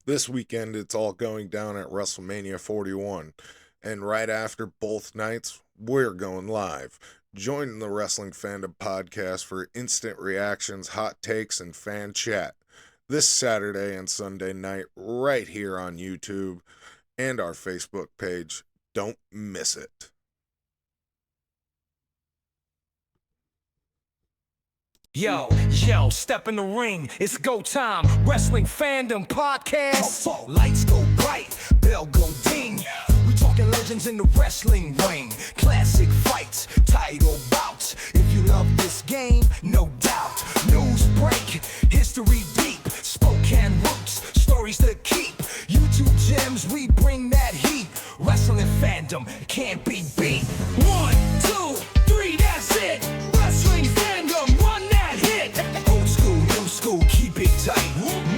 This weekend, it's all going down at WrestleMania 41. And right after both nights, we're going live. Join the Wrestling Fandom podcast for instant reactions, hot takes, and fan chat. This Saturday and Sunday night, right here on YouTube and our Facebook page. Don't miss it. Yo, step in the ring, it's go time. Wrestling Fandom podcast. Lights go bright, bell go ding. We talking legends in the wrestling ring. Classic fights, title bouts. If you love this game, no doubt. News break, history deep. Spokane roots, stories to keep. YouTube gems, we bring that heat. Wrestling Fandom can't be beat. 1, 2, 3, that's it. Wrestling Fandom, run that hit. Old school, new school, keep it tight.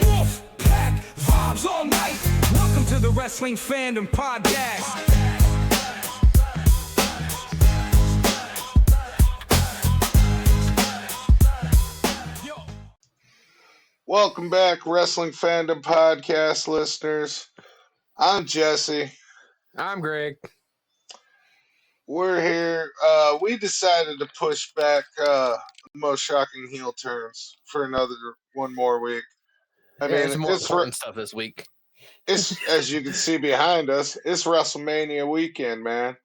Wolf pack, vibes all night. Welcome to the Wrestling Fandom podcast. Welcome back, Wrestling Fandom podcast listeners. I'm Jesse. I'm Greg. We're here. We decided to push back the most shocking heel turns for one more week. There's more important stuff this week. It's as you can see behind us. It's WrestleMania weekend, man.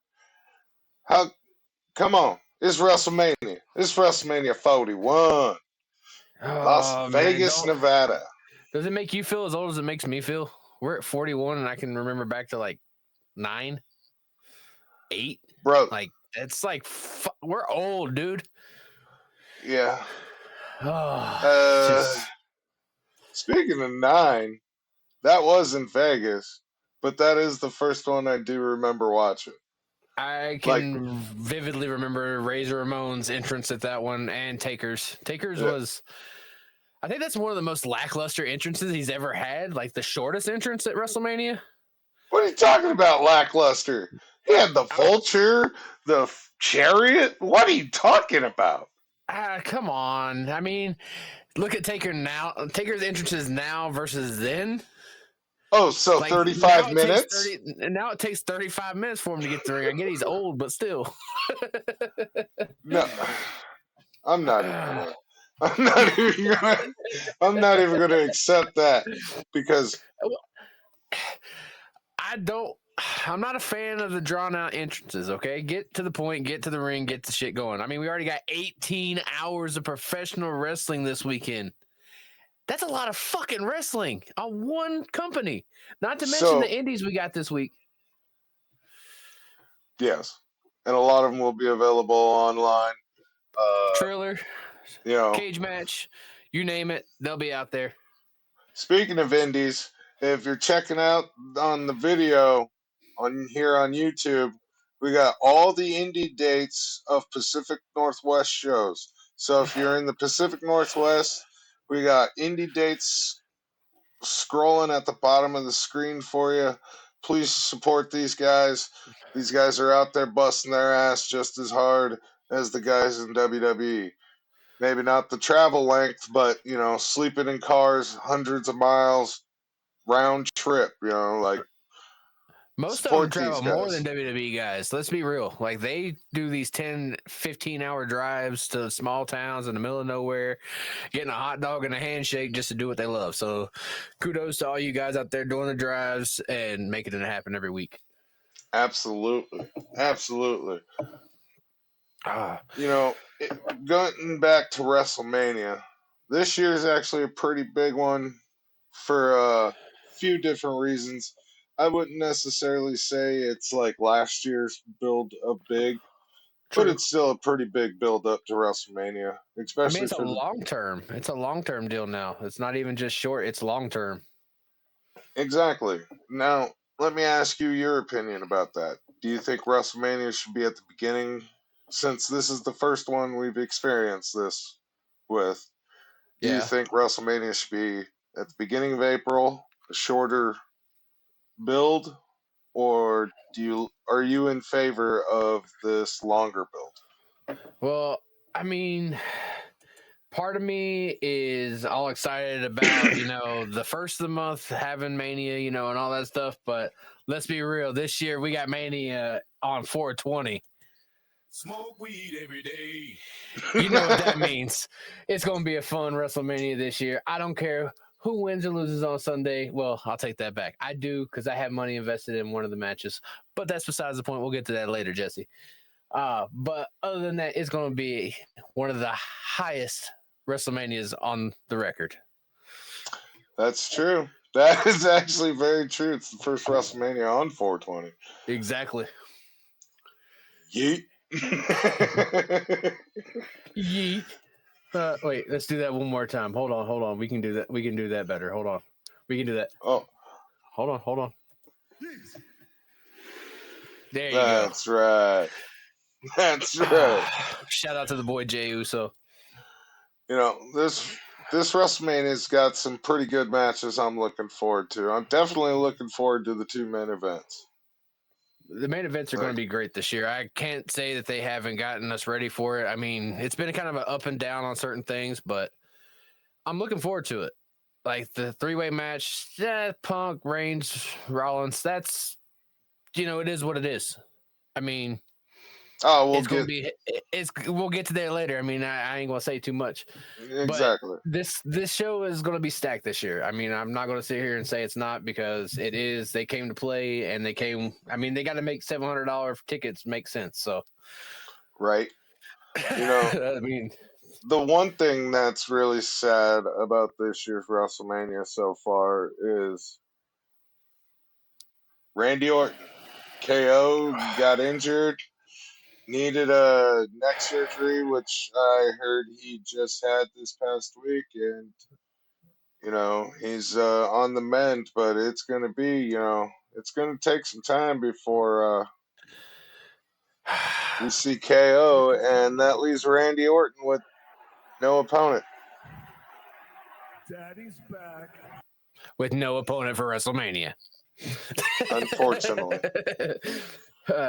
Come on! It's WrestleMania. It's WrestleMania 41, Las Vegas, Nevada. Does it make you feel as old as it makes me feel? We're at 41, and I can remember back to like 9, 8. Bro, like it's like we're old, dude. Yeah. Oh, Speaking of 9, that was in Vegas, but that is the first one I do remember watching. I can vividly remember Razor Ramon's entrance at that one and Taker's. Taker's was, I think that's one of the most lackluster entrances he's ever had, like the shortest entrance at WrestleMania. What are you talking about, lackluster? He had the vulture, the chariot. What are you talking about? Come on. I mean, look at Taker now. Taker's entrances now versus then. Oh, so like 35 minutes? Now it takes 35 minutes for him to get to the ring. I get he's old, but still. No, I'm not even gonna accept that because I'm not a fan of the drawn out entrances, okay? Get to the point, get to the ring, get the shit going. I mean, we already got 18 hours of professional wrestling this weekend. That's a lot of fucking wrestling on one company. Not to mention the indies we got this week. Yes. And a lot of them will be available online. Trailer, cage match, you name it, they'll be out there. Speaking of indies, if you're checking out on the video here on YouTube, we got all the indie dates of Pacific Northwest shows. So if you're in the Pacific Northwest, we got indie dates scrolling at the bottom of the screen for you. Please support these guys. These guys are out there busting their ass just as hard as the guys in WWE. Maybe not the travel length, but, sleeping in cars hundreds of miles, round trip, most of them travel more than WWE guys. Let's be real. Like, they do these 10, 15-hour drives to small towns in the middle of nowhere, getting a hot dog and a handshake just to do what they love. So kudos to all you guys out there doing the drives and making it happen every week. Absolutely. Going back to WrestleMania, this year is actually a pretty big one for a few different reasons. I wouldn't necessarily say it's like last year's build up big, but it's still a pretty big build up to WrestleMania. Especially it's a long term. It's a long term deal now. It's not even just short, it's long term. Exactly. Now, let me ask you your opinion about that. Do you think WrestleMania should be at the beginning, since this is the first one we've experienced this with? Do you think WrestleMania should be at the beginning of April, a shorter build, or are you in favor of this longer build? Well, I mean, part of me is all excited about, the first of the month having Mania, and all that stuff. But let's be real. This year we got Mania on 420. Smoke weed every day. You know what that means. It's going to be a fun WrestleMania this year. I don't care who wins or loses on Sunday. Well, I'll take that back. I do, because I have money invested in one of the matches. But that's besides the point. We'll get to that later, Jesse. But other than that, it's going to be one of the highest WrestleManias on the record. That's true. That is actually very true. It's the first WrestleMania on 420. Exactly. Yeet. Yeet. Wait, let's do that one more time. Hold on. We can do that. We can do that better. Hold on. We can do that. Oh. Hold on. There you go. That's right. That's right. Shout out to the boy Jey Uso. This WrestleMania's got some pretty good matches I'm looking forward to. I'm definitely looking forward to the 2 main events. The main events are going to be great this year. I can't say that they haven't gotten us ready for it. I mean, it's been kind of an up and down on certain things, but I'm looking forward to it. Like the 3-way match, Punk, Reigns, Rollins, that's, it is what it is. I mean, we'll get to that later. I mean, I ain't gonna say too much. Exactly. But this show is gonna be stacked this year. I mean, I'm not gonna sit here and say it's not, because it is. They came to play, and they got to make $700 tickets make sense. So, right. I mean, the one thing that's really sad about this year's WrestleMania so far is Randy Orton. KO got injured. Needed a neck surgery, which I heard he just had this past week, and he's on the mend. But it's gonna be, it's gonna take some time before we see KO, and that leaves Randy Orton with no opponent. Daddy's back. With no opponent for WrestleMania. Unfortunately.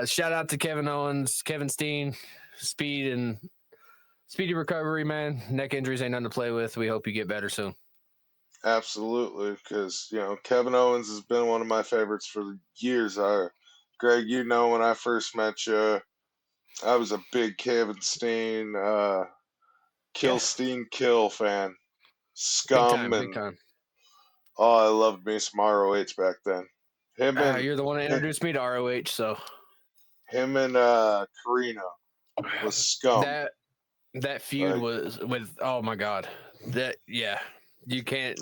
Shout out to Kevin Owens, Kevin Steen, speedy recovery, man. Neck injuries ain't nothing to play with. We hope you get better soon. Absolutely, because Kevin Owens has been one of my favorites for years. Greg, when I first met you, I was a big Kevin Steen, Steen Kill fan. Scum big time. Oh, I loved me some ROH back then. You're the one that introduced me to ROH, so him and Carino was scum. That feud was with, oh my god, you can't.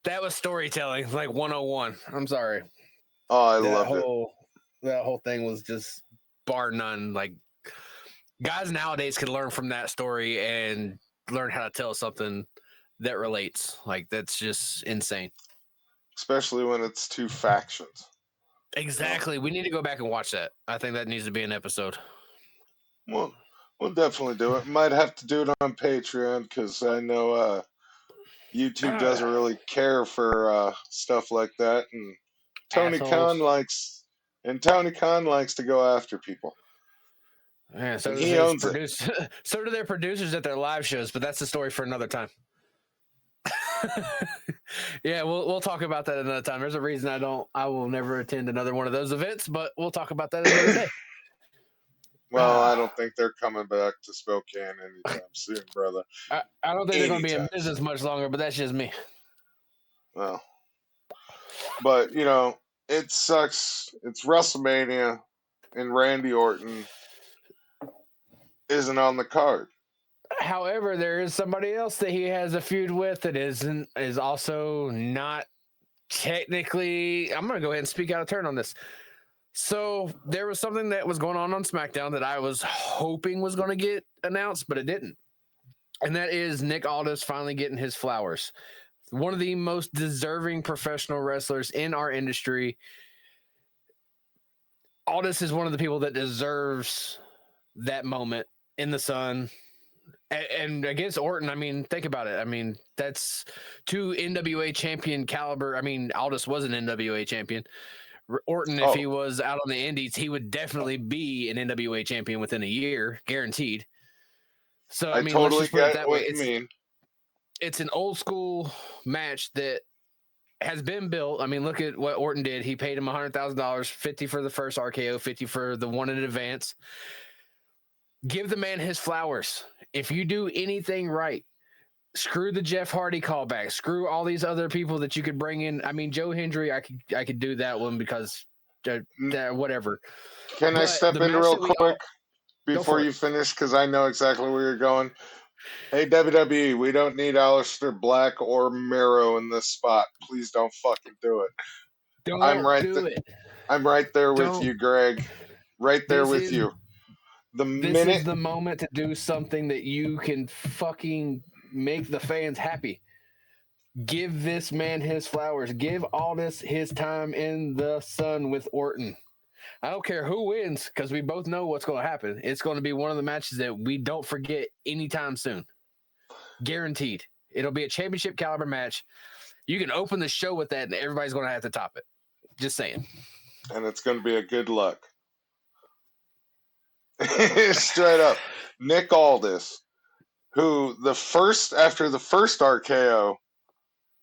That was storytelling, like 101. I'm sorry. Oh, I loved it. That whole thing was just bar none. Like, guys nowadays can learn from that story and learn how to tell something that relates. Like, that's just insane. Especially when it's 2 factions. Exactly. We need to go back and watch that. I think that needs to be an episode. Well, we'll definitely do it. Might have to do it on Patreon, because I know YouTube doesn't really care for stuff like that, and Tony Khan likes to go after people. Yeah, so he owns it. So do their producers at their live shows, but that's a story for another time. Yeah, we'll talk about that another time. There's a reason I will never attend another one of those events, but we'll talk about that another day. Well, I don't think they're coming back to Spokane anytime soon, brother. I don't think they're going to be in business much longer, but that's just me. Well, but it sucks. It's WrestleMania, and Randy Orton isn't on the card. However, there is somebody else that he has a feud with that is also not technically. I'm going to go ahead and speak out of turn on this. So there was something that was going on SmackDown that I was hoping was going to get announced, but it didn't. And that is Nick Aldis finally getting his flowers. One of the most deserving professional wrestlers in our industry. Aldis is one of the people that deserves that moment in the sun. And against Orton, I mean, think about it. I mean, that's 2 NWA champion caliber. I mean, Aldis was an NWA champion. Orton, if he was out on the indies, he would definitely be an NWA champion within a year, guaranteed. So I mean, let's totally just put it get that what way. you mean. It's an old school match that has been built. I mean, look at what Orton did. He paid him $100,000, 50 for the first RKO, 50 for the one in advance. Give the man his flowers. If you do anything right, screw the Jeff Hardy callback. Screw all these other people that you could bring in. I mean, Joe Hendry, I could do that one because whatever. Can I But step the in match real that we quick go before for you it. finish? Because I know exactly where you're going. Hey, WWE, we don't need Aleister Black or Miro in this spot. Please don't fucking do it. I'm Don't right. do it. I'm right there with Don't. you, Greg. Right there This with is you. The this minute is the moment to do something that you can fucking make the fans happy. Give this man his flowers. Give Aldis his time in the sun with Orton. I don't care who wins because we both know what's going to happen. It's going to be one of the matches that we don't forget anytime soon. Guaranteed. It'll be a championship caliber match. You can open the show with that and everybody's going to have to top it. Just saying. and it's going to be a good luck. Straight up. Nick Aldis, who after the first RKO,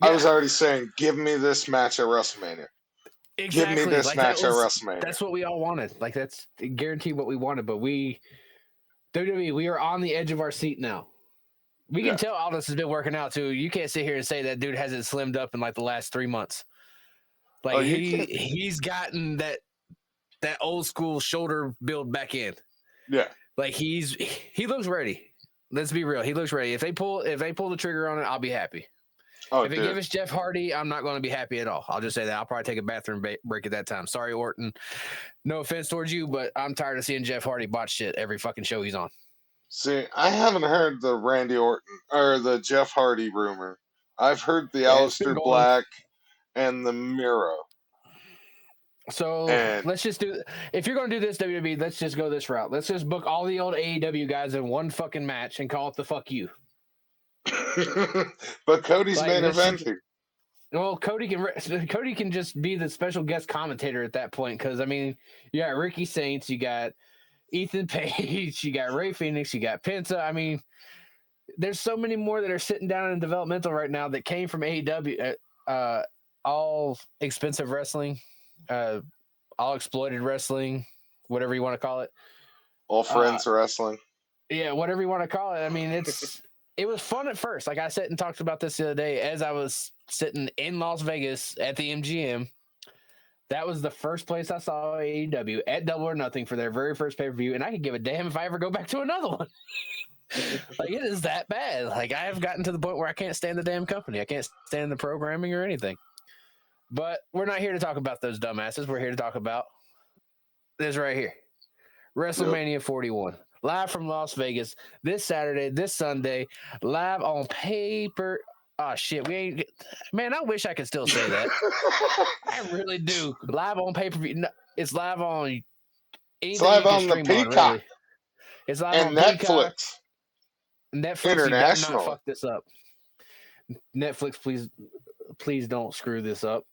I was already saying, give me this match at WrestleMania. Give me Exactly. this Like match at WrestleMania. that's what we all wanted. Like that's guaranteed what we wanted. But WWE, we are on the edge of our seat now. We can tell Aldis has been working out too. You can't sit here and say that dude hasn't slimmed up in like the last 3 months. Like he's gotten that old school shoulder build back in. Yeah. Like he looks ready. Let's be real. He looks ready. If they pull the trigger on it, I'll be happy. Oh, if they give us Jeff Hardy, I'm not going to be happy at all. I'll just say that. I'll probably take a bathroom break at that time. Sorry, Orton. No offense towards you, but I'm tired of seeing Jeff Hardy botch shit every fucking show he's on. See, I haven't heard the Randy Orton or the Jeff Hardy rumor. I've heard the Aleister Black and the Miro. So let's just do. If you're going to do this, WWE, let's just go this route. Let's just book all the old AEW guys in one fucking match and call it the fuck you. But Cody's main eventing. Well, Cody can just be the special guest commentator at that point because I mean, you got Ricky Saints, you got Ethan Page, you got Ray Phoenix, you got Penta. I mean, there's so many more that are sitting down in developmental right now that came from AEW, all expensive wrestling, all exploited wrestling, whatever you want to call it. All friends wrestling. Yeah, whatever you want to call it. I mean, it was fun at first. Like I sat and talked about this the other day as I was sitting in Las Vegas at the MGM. That was the first place I saw AEW at Double or Nothing for their very first pay-per-view, and I could give a damn if I ever go back to another one. Like, it is that bad. Like, I have gotten to the point where I can't stand the damn company. I can't stand the programming or anything. But we're not here to talk about those dumbasses. We're here to talk about this right here. WrestleMania 41. Live from Las Vegas this Saturday, this Sunday, live on paper. Oh, shit. Man, I wish I could still say that. I really do. Live on pay-per-view. No, it's live on. It's live on the Peacock. On, really. It's live and on Netflix. Peacock. Netflix, International. You better not fuck this up. Netflix, please don't screw this up.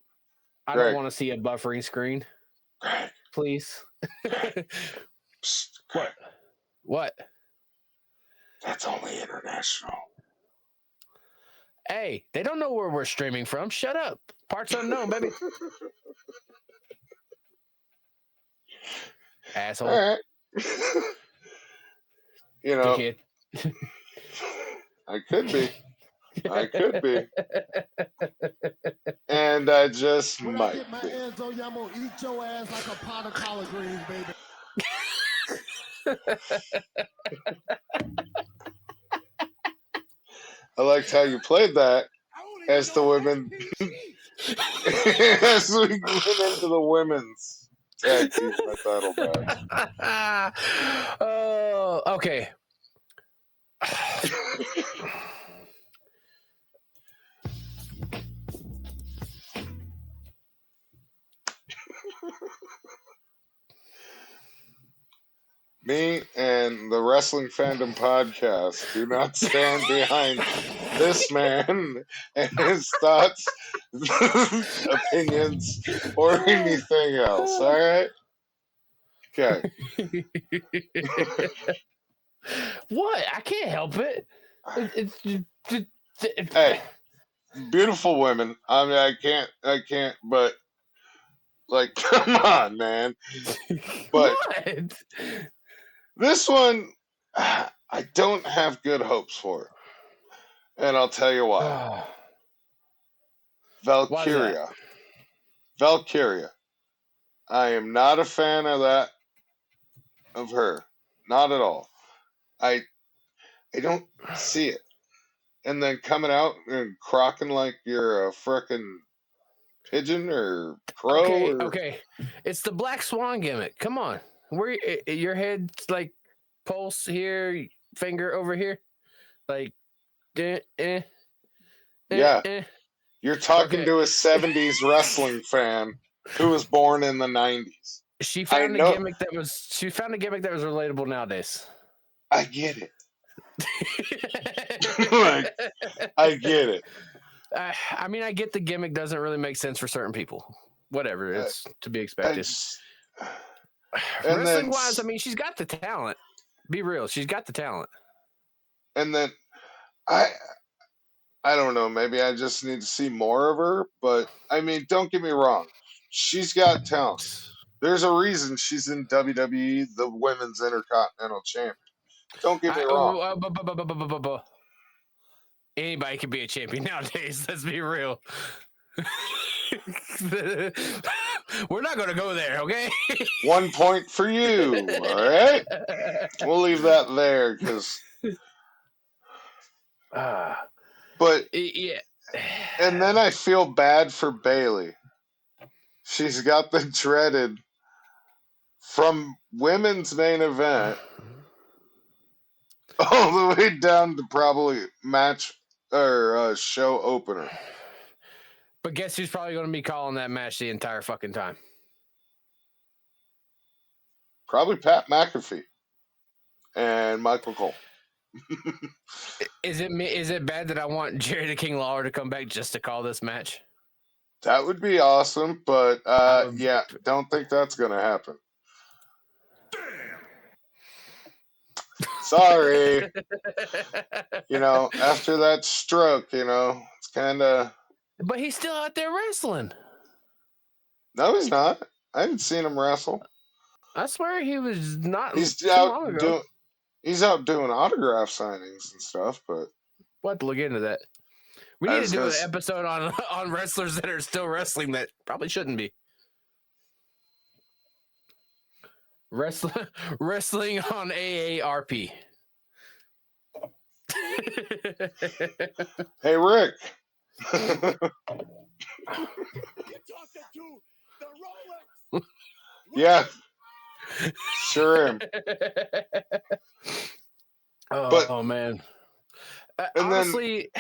I don't want to see a buffering screen. Greg. Please. Psst, What? That's only international. Hey, they don't know where we're streaming from. Shut up. Parts unknown, baby. Asshole. All right. You know, I could be. And I just when might I get my hands on you, I'm going to eat your ass like a pot of collard greens, baby. I liked how you played that as the women as we went into the women's tag team title match. Oh, okay. Me and the Wrestling Fandom podcast do not stand behind this man and his thoughts, opinions, or anything else. All right? Okay. What? I can't help it. Hey, beautiful women. I mean, I can't, but like, come on, man. But What? this one, I don't have good hopes for it. And I'll tell you why. Why is that? Valkyria. Valkyria. I am not a fan of that, of her. Not at all. I I don't see it. And then coming out and crocking like you're a frickin' pigeon or crow Okay, or okay. It's the Black Swan gimmick. Come on. Where your head's like pulse here, finger over here. Like yeah. eh. You're talking Okay. to a 70s wrestling fan who was born in the 90s. She I found a know. gimmick that was relatable nowadays. I get it. Like, I get it. I mean, I get the gimmick doesn't really make sense for certain people. Whatever, it's to be I expected. just, Wrestling wise, I mean, she's got the talent. Be real, she's got the talent. and then I I don't know, maybe I just need to see more of her, but I mean, don't get me wrong. She's got talent. There's a reason she's in WWE, the Women's Intercontinental Champion. Don't get me wrong. Anybody can be a champion nowadays. Let's be real. We're not going to go there, okay? 1 point for you. All right. We'll leave that there because. But Yeah. and then I feel bad for Bailey. She's got the dreaded from women's main event all the way down to probably match or show opener. But guess who's probably going to be calling that match the entire fucking time? Probably Pat McAfee and Michael Cole. Is it bad that I want Jerry the King Lawler to come back just to call this match? That would be awesome, but yeah, don't think that's gonna happen. Sorry. After that stroke, it's kind of. But he's still out there wrestling. No, he's not. I haven't seen him wrestle. I swear he was not. He's too out long ago. doing. He's out doing autograph signings and stuff, but We'll have to look into that. We need to do an episode on wrestlers that are still wrestling that probably shouldn't be. Wrestling on AARP. Hey, Rick. Yeah, sure am. Oh man. And honestly,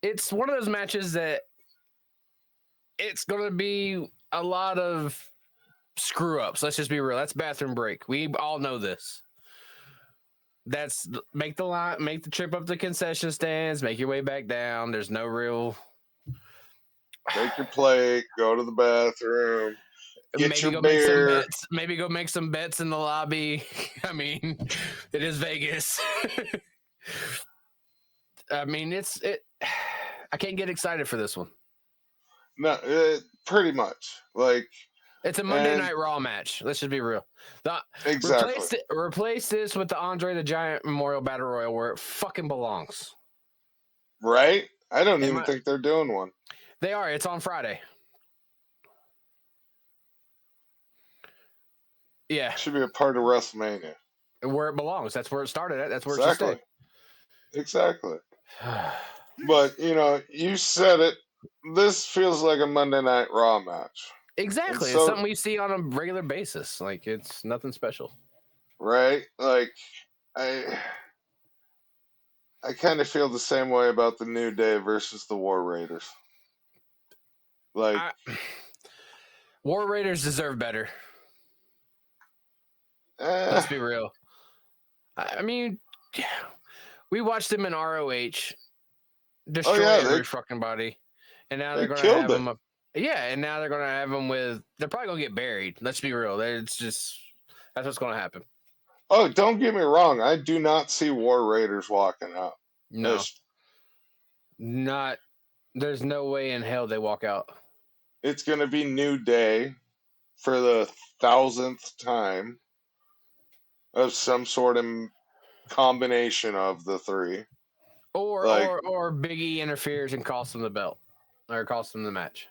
it's one of those matches that it's going to be a lot of screw ups. Let's just be real. That's bathroom break. We all know this. That's make the trip up the concession stands, make your way back down. There's no real. Take your plate, go to the bathroom, get your beer. Maybe go make some bets in the lobby. I mean, it is Vegas. I mean, I can't get excited for this one. No, pretty much. Like, it's a Monday Night Raw match. Let's just be real. Exactly. Replace this with the Andre the Giant Memorial Battle Royal where it fucking belongs. Right? I don't even think they're doing one. They are. It's on Friday. Yeah. It should be a part of WrestleMania. Where it belongs. That's where it started at. That's where it should stay. Exactly. But, you said it. This feels like a Monday Night Raw match. Exactly. It's something we see on a regular basis. Like, it's nothing special. Right? Like, I kind of feel the same way about the New Day versus the War Raiders. Like, War Raiders deserve better. Let's be real. I mean, we watched them in ROH destroy every fucking body, and now they're going to have them up. Yeah, and now they're going to have them with. They're probably going to get buried. Let's be real. That's what's going to happen. Oh, don't get me wrong. I do not see War Raiders walking out. No, There's- not. There's no way in hell they walk out. It's going to be New Day for the 1000th time of some sort of combination of the three. Or Like- or Big E interferes and costs them the belt or costs them the match.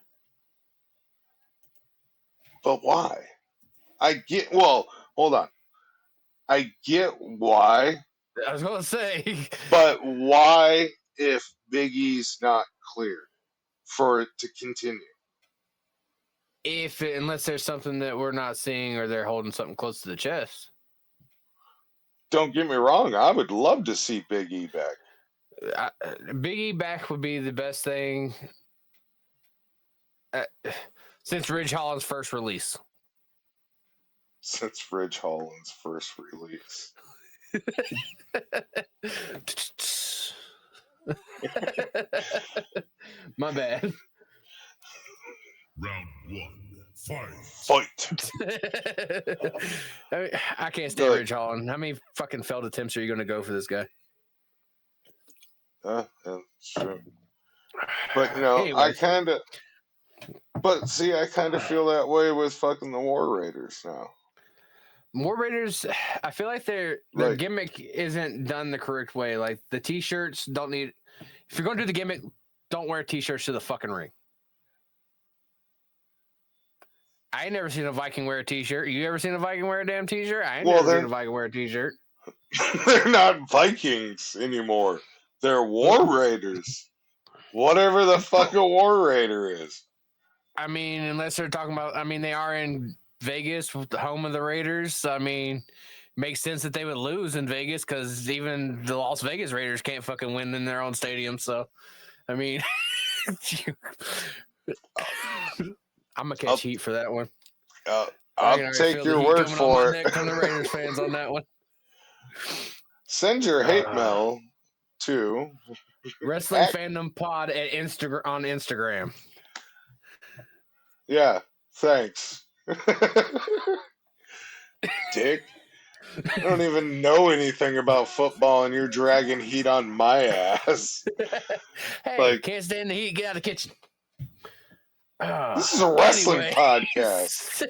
But why? Well, hold on. I get why, I was gonna say, but why if Big E's not cleared for it to continue? unless there's something that we're not seeing or they're holding something close to the chest. Don't get me wrong. I would love to see Big E back. Big E back would be the best thing since Ridge Holland's first release. Since Ridge Holland's first release. My bad. Round one, fight. Fight. I can't stand Good. Ridge Holland. How many fucking failed attempts are you going to go for this guy? That's true. But, you know, Anyways. I kind of feel that way with fucking the War Raiders now. War Raiders, I feel like their Like- gimmick isn't done the correct way. Like the t-shirts don't need. If you're going to do the gimmick, don't wear t-shirts to the fucking ring. I ain't never seen a Viking wear a t-shirt. You ever seen a Viking wear a damn t-shirt? I ain't Well, never they're- seen a Viking wear a t-shirt. They're not Vikings anymore. They're War Raiders. Whatever the fuck a War Raider is. I mean, unless they're talking about, I mean, they are in Vegas, the home of the Raiders. I mean, makes sense that they would lose in Vegas because even the Las Vegas Raiders can't fucking win in their own stadium. So, I mean, I'm gonna catch heat for that one. I'll take your word for it. From the Raiders fans on that one. Send your hate mail to Wrestling Fandom Pod at on Instagram. Yeah, thanks. Dick. I don't even know anything about football and you're dragging heat on my ass. Hey, Like- can't stand the heat. Get out of the kitchen. This is a wrestling Anyway. podcast.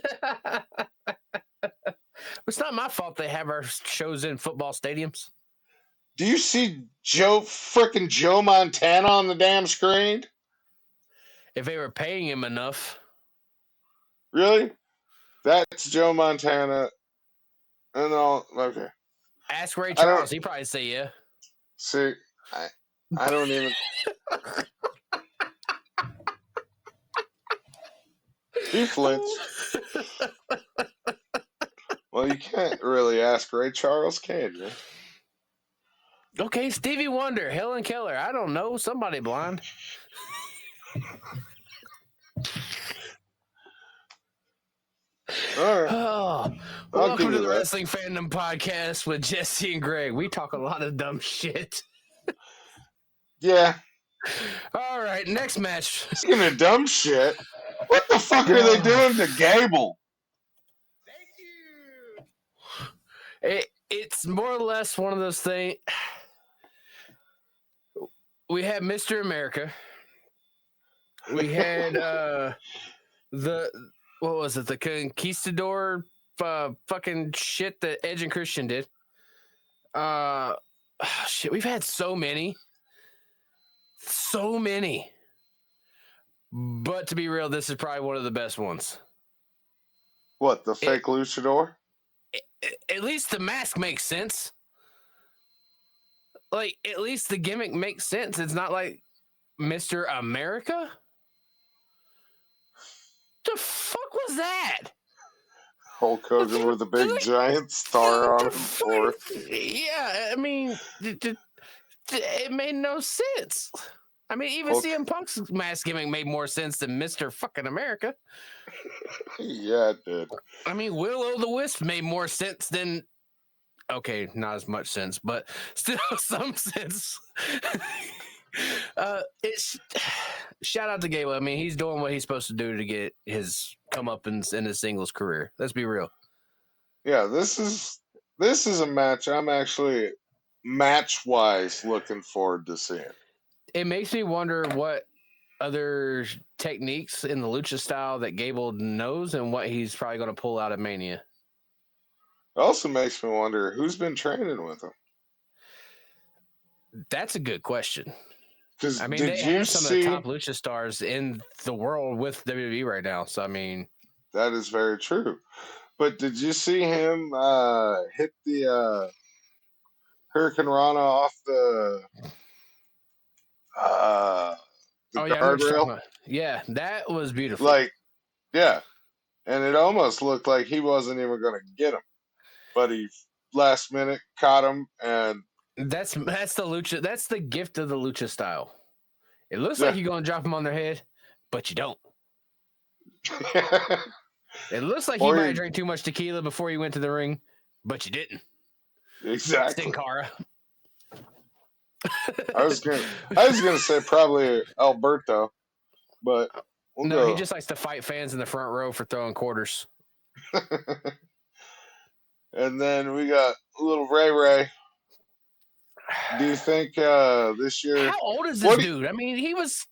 It's not my fault they have our shows in football stadiums. Do you see Joe Montana on the damn screen? If they were paying him enough. Really? That's Joe Montana. And all okay. Ask Ray I don't- Charles. He'd probably say yeah. See, I don't even. He flinched. Well, you can't really ask Ray Charles, can you? Okay, Stevie Wonder, Helen Keller. I don't know. Somebody blind. All right. Oh, I'll welcome give to you the that. Wrestling Fandom Podcast with Jesse and Greg. We talk a lot of dumb shit. Yeah. All right, next match. Speaking of dumb shit, what the fuck are they doing to Gable? It's more or less one of those things. We had Mr. America. We had what was it? The Conquistador fucking shit that Edge and Christian did. Shit, we've had so many. So many. But to be real, this is probably one of the best ones. What, the fake luchador? At least the mask makes sense. Like, at least the gimmick makes sense. It's not like Mr. America. The fuck was that? Hulk Hogan with a big giant star on his forehead. Yeah, I mean, it made no sense. I mean, even Hulk- CM Punk's mask gimmick made more sense than Mr. fucking America. Yeah, it did. I mean, Will-O-the-Wisp made more sense than. Okay, not as much sense, but still some sense. It's shout out to Gable. I mean, he's doing what he's supposed to do to get his comeuppance in his singles career. Let's be real. Yeah, this is this is a match I'm actually match-wise looking forward to seeing. It makes me wonder what other techniques in the lucha style that Gable knows and what he's probably going to pull out at Mania. It also makes me wonder who's been training with him. That's a good question. Because I mean, did they you have some of the see? top lucha stars in the world with WWE right now. So, I mean, That is very true. But did you see him hit the Hurricane Rana off uh, the oh, yeah, I know what you're talking guardrail? about. Yeah, that was beautiful. Like, yeah. And it almost looked like he wasn't even going to get him. But he last minute caught him, and That's the lucha. That's the gift of the lucha style. It looks yeah. like you're going to drop him on their head, but you don't. It looks like he Or might have he, drank too much tequila before he went to the ring, but you didn't. exactly. Sin Cara. I was gonna say probably Alberto, but we'll No, he go. just likes to fight fans in the front row for throwing quarters. And then we got little Ray Ray. Do you think this year? How old is What this do you- dude? I mean, he was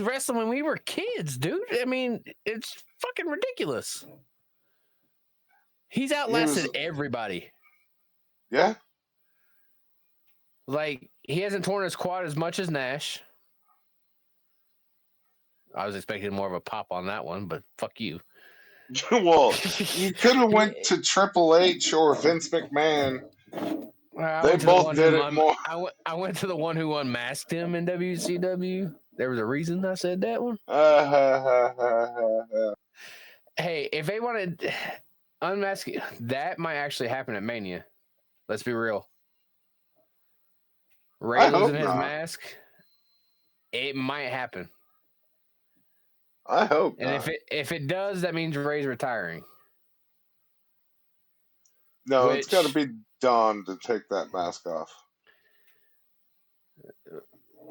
wrestling when we were kids, dude. I mean, it's fucking ridiculous. He's outlasted was- everybody. Yeah, Like, he hasn't torn his quad as much as Nash. I was expecting more of a pop on that one, but fuck you. well, you could have went to Triple H or Vince McMahon. They both did it more. I went to the one who unmasked him in WCW. There was a reason I said that one. Hey, if they wanted unmask, that might actually happen at Mania. Let's be real. Ray I hope losing his not. mask, it might happen. I hope And not. if it does, that means Ray's retiring. No, it's got to be Dawn to take that mask off.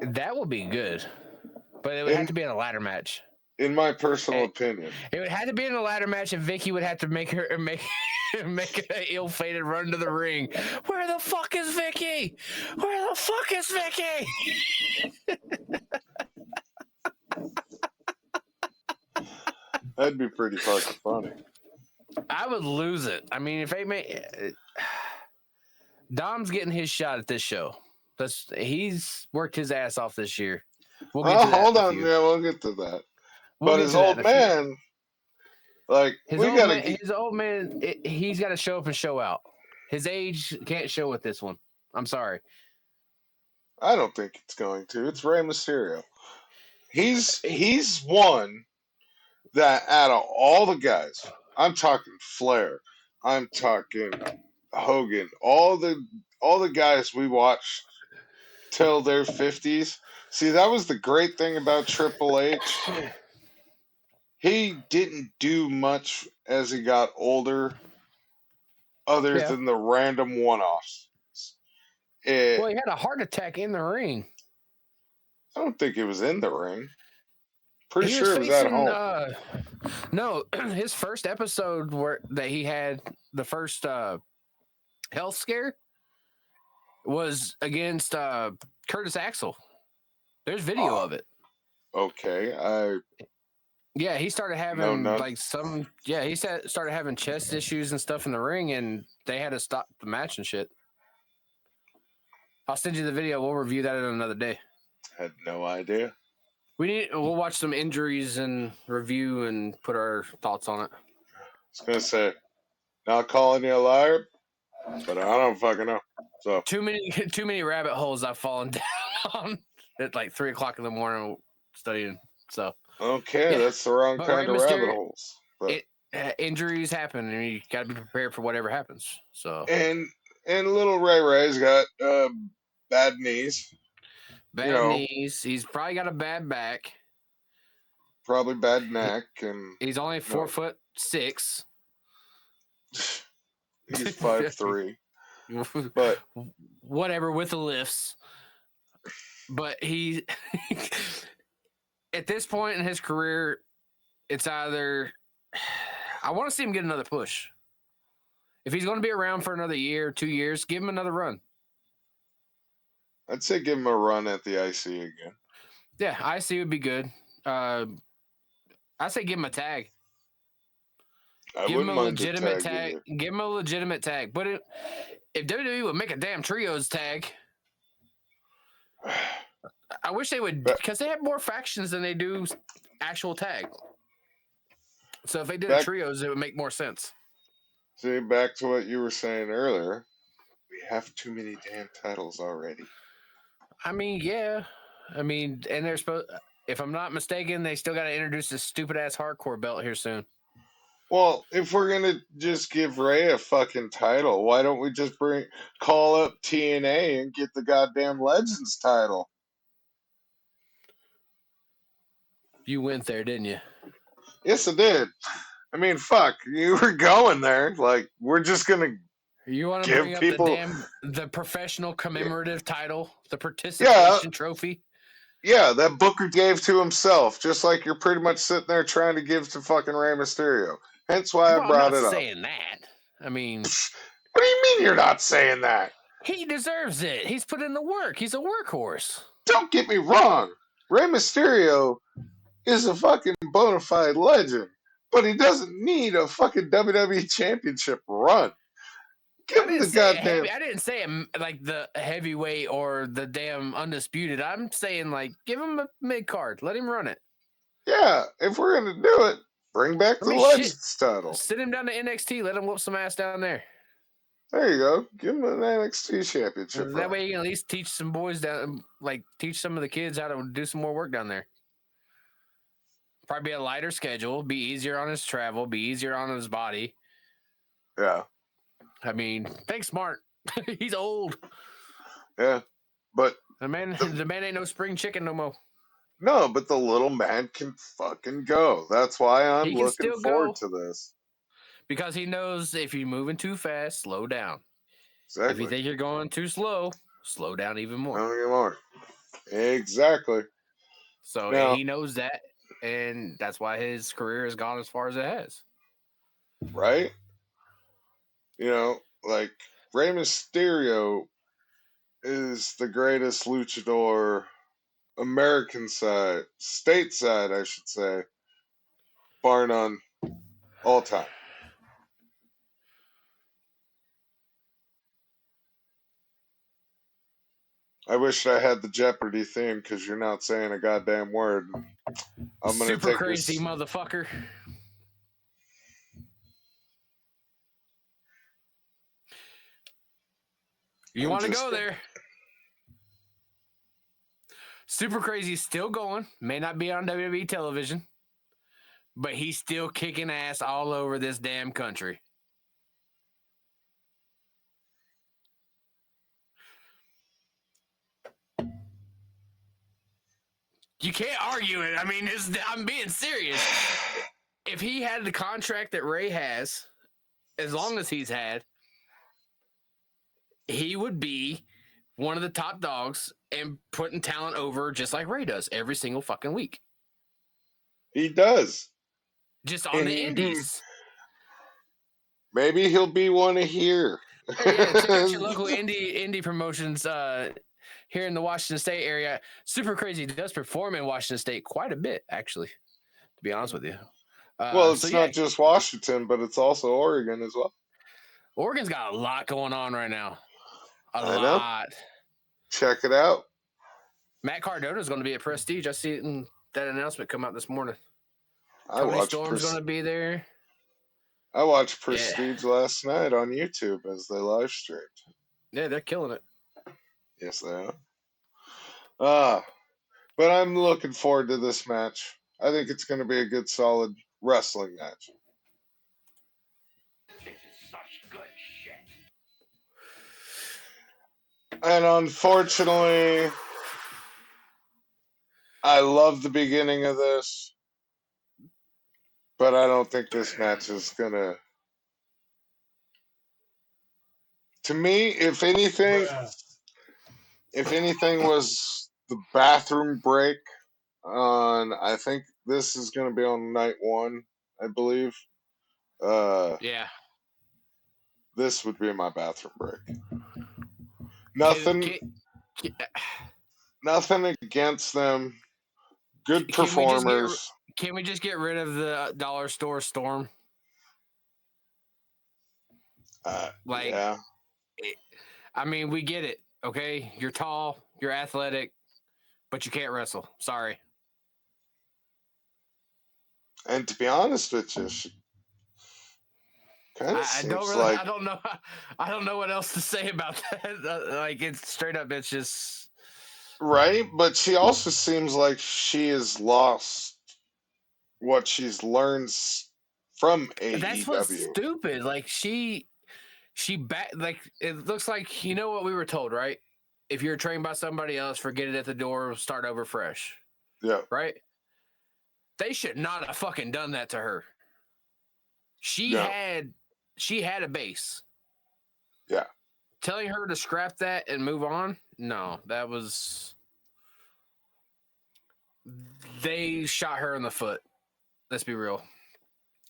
That would be good, but it would have to be in a ladder match. In my personal opinion, It would have to be in a ladder match, and Vicky would have to make an ill-fated run to the ring. Where the fuck is Vicky? Where the fuck is Vicky? that'd be pretty fucking funny. I would lose it. I mean, if they make Dom's getting his shot at this show. He's worked his ass off this year. We'll get to that Hold on, yeah, we'll get to that. We'll but get his to that old man, like his old man, he's got to show up and show out. His age can't show with this one. I'm sorry. I don't think it's going to. It's Rey Mysterio. He's one that out of all the guys, I'm talking Flair, I'm talking Hogan, all the guys we watched till their 50s. See, that was the great thing about Triple H. He didn't do much as he got older other than the random one-offs. Well, he had a heart attack in the ring. I don't think it was in the ring. Pretty He sure it was at home. No, his first episode that he had the first health scare was against Curtis Axel. There's video of it. Okay, yeah, he started having he started having chest issues and stuff in the ring, and they had to stop the match and shit. I'll send you the video. We'll review that on another day. Had no idea. We'll watch some injuries and review and put our thoughts on it. I was gonna say, not calling you a liar, but I don't fucking know. So too many rabbit holes I've fallen down at like 3:00 in the morning studying. So okay, that's the wrong kind of rabbit holes. But injuries happen, and you got to be prepared for whatever happens. So and little Ray's got bad knees. Knees. He's probably got a bad back. Probably bad neck, and he's only 4'6". He's 5'3". But whatever with the lifts. But he at this point in his career, it's either I want to see him get another push. If he's going to be around for another year, 2 years, give him another run. I'd say give him a run at the IC again. Yeah, IC would be good. I say give him a tag. I Give him wouldn't a mind the legitimate tag tag. either. Give him a legitimate tag. But if WWE would make a damn trios tag, I wish they would, because they have more factions than they do actual tag. So if they did a trios, it would make more sense. See, back to what you were saying earlier. We have too many damn titles already. I mean, yeah. I mean, and they're supposed, if I'm not mistaken, they still got to introduce this stupid ass hardcore belt here soon. Well, if we're gonna just give Ray a fucking title, why don't we just call up TNA and get the goddamn Legends title? You went there, didn't you? Yes, I did. I mean, fuck, you were going there. Like, we're just gonna. You want to give bring up people the professional commemorative title, the participation trophy? Yeah, that Booker gave to himself, just like you're pretty much sitting there trying to give to fucking Rey Mysterio. Hence why I brought it up. I'm not saying that. I mean, what do you mean you're not saying that? He deserves it. He's put in the work. He's a workhorse. Don't get me wrong. Rey Mysterio is a fucking bona fide legend, but he doesn't need a fucking WWE Championship run. Give him the goddamn. I didn't say like the heavyweight or the damn undisputed. I'm saying like give him a mid card. Let him run it. Yeah, if we're gonna do it, bring back the Legends title. Sit him down to NXT. Let him whoop some ass down there. There you go. Give him an NXT championship. That way you can at least teach some boys down, like teach some of the kids how to do some more work down there. Probably be a lighter schedule, be easier on his travel, be easier on his body. Yeah. I mean, think smart. He's old. Yeah. But the man ain't no spring chicken no more. No, but the little man can fucking go. That's why I'm looking forward to this. Because he knows if you're moving too fast, slow down. Exactly. If you think you're going too slow, slow down even more. Exactly. So he knows that, and that's why his career has gone as far as it has. Right? You know, like Rey Mysterio is the greatest luchador, American side, stateside, I should say, bar none, all time. I wish I had the Jeopardy theme because you're not saying a goddamn word. I'm gonna Super crazy motherfucker. You want to go there? Super Crazy is still going. May not be on WWE television, but he's still kicking ass all over this damn country. You can't argue it. I mean, I'm being serious. If he had the contract that Ray has, as long as he's had, he would be one of the top dogs and putting talent over just like Ray does every single fucking week. He does. Just on the indies. Maybe he'll be one of here. Yeah, check out your local indie promotions here in the Washington State area. Super Crazy does perform in Washington State quite a bit, actually, to be honest with you. Well, it's not just Washington, but it's also Oregon as well. Oregon's got a lot going on right now. A lot. Check it out. Matt Cardona's going to be at Prestige. I see it in that announcement come out this morning. Tony Storm's going to be there. I watched Prestige last night on YouTube as they live streamed. Yeah, they're killing it. Yes, they are. But I'm looking forward to this match. I think it's going to be a good, solid wrestling match. This is such good shit. And unfortunately, I love the beginning of this, but I don't think this match is going to... To me, if anything was the bathroom break on, I think this is going to be on night one, I believe. The this would be my bathroom break. Nothing, Can, nothing against them. Good can we just get? performers. Can we just get rid of the dollar store storm? Like, Yeah. I mean, we get it. Okay, you're tall, you're athletic, but you can't wrestle. Sorry. And to be honest with you, she kind of I don't seems really. like I don't know. I don't know what else to say about that. Like, it's straight up. It's just. right, but she also seems like she has lost what she's learned from That's what's AEW. stupid. Like she back. Like, it looks like, you know what we were told, right? If you're trained by somebody else, forget it at the door. Start over fresh. Yeah, Right? They should not have fucking done that to her. She no, had a base. yeah, Telling her to scrap that and move on? No, that was. They shot her in the foot. Let's be real.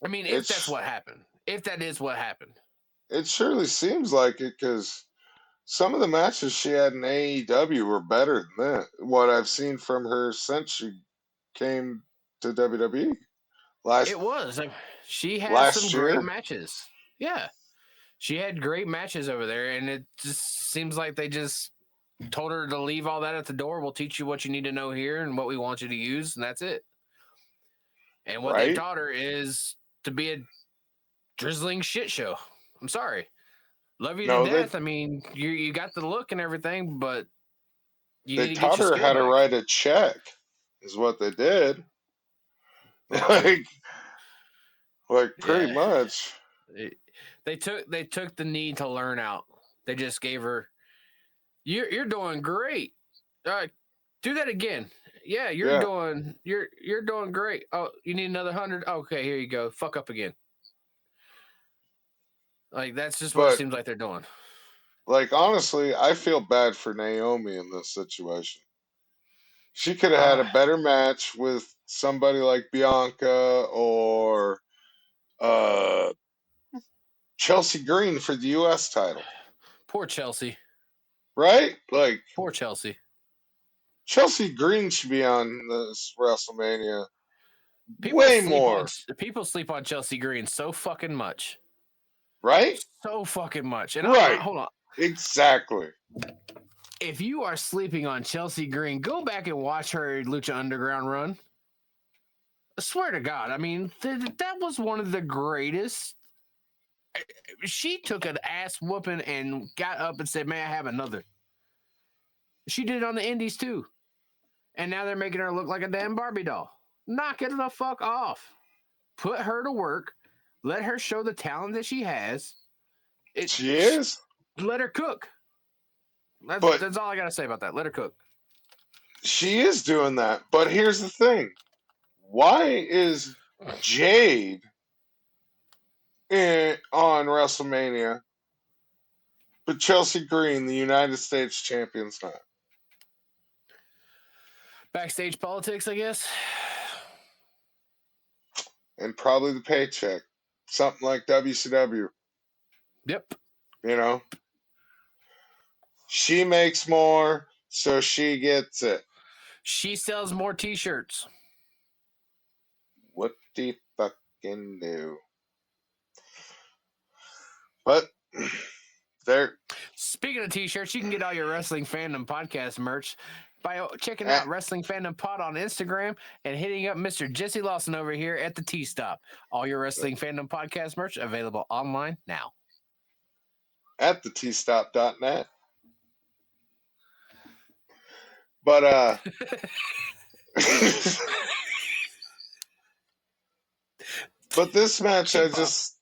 I mean, if that's it's what happened, if that is what happened, it surely seems like it because some of the matches she had in AEW were better than that. What I've seen from her since she came to WWE last it was. Like, she had some last great year. matches. Yeah, she had great matches over there, and it just seems like they just told her to leave all that at the door. We'll teach you what you need to know here and what we want you to use, and that's it. And what they Right? taught her is to be a drizzling shit show. I'm sorry. Love you to No, death. I mean, you got the look and everything, but you they need to get taught your her skill how to back. write a check, is what they did. That too. Like pretty Yeah. much. They took the need to learn out. They just gave her, you're doing great. All right, do that again. Yeah, you're Yeah. doing great. Oh, you need another 100? Okay, here you go. Fuck up again. Like, that's just what it But seems like they're doing. like honestly, I feel bad for Naomi in this situation. She could have had a Uh better match with somebody like Bianca or uh Chelsea Green for the US title. Poor Chelsea. Right? Like Poor Chelsea. Chelsea Green should be on this WrestleMania People way sleep on more, people sleep on Chelsea Green so fucking much. right? So fucking much. And Right. hold on. Exactly. If you are sleeping on Chelsea Green, go back and watch her Lucha Underground run. I swear to God. I mean, that was one of the greatest. She took an ass whooping and got up and said, "May I have another?" She did it on the Indies too. And now they're making her look like a damn Barbie doll. Knock it the fuck off. Put her to work. Let her show the talent that she has. She is. Let her cook. But That's all I gotta say about that. Let her cook. she is doing that. But here's the thing. Why is Jade on WrestleMania, but Chelsea Green, the United States champion's not? Backstage politics, I guess. And probably the paycheck. Something like WCW, Yep. you know? She makes more, so she gets it. She sells more T-shirts. What do you fucking do? But there. Speaking of T-shirts, you can get all your Wrestling Fandom podcast merch by checking at, out Wrestling Fandom Pod on Instagram and hitting up Mr. Jesse Lawson over here at the T-Stop. All your Wrestling Fandom podcast merch available online now. at the tstop.net. But but this match Cheap I just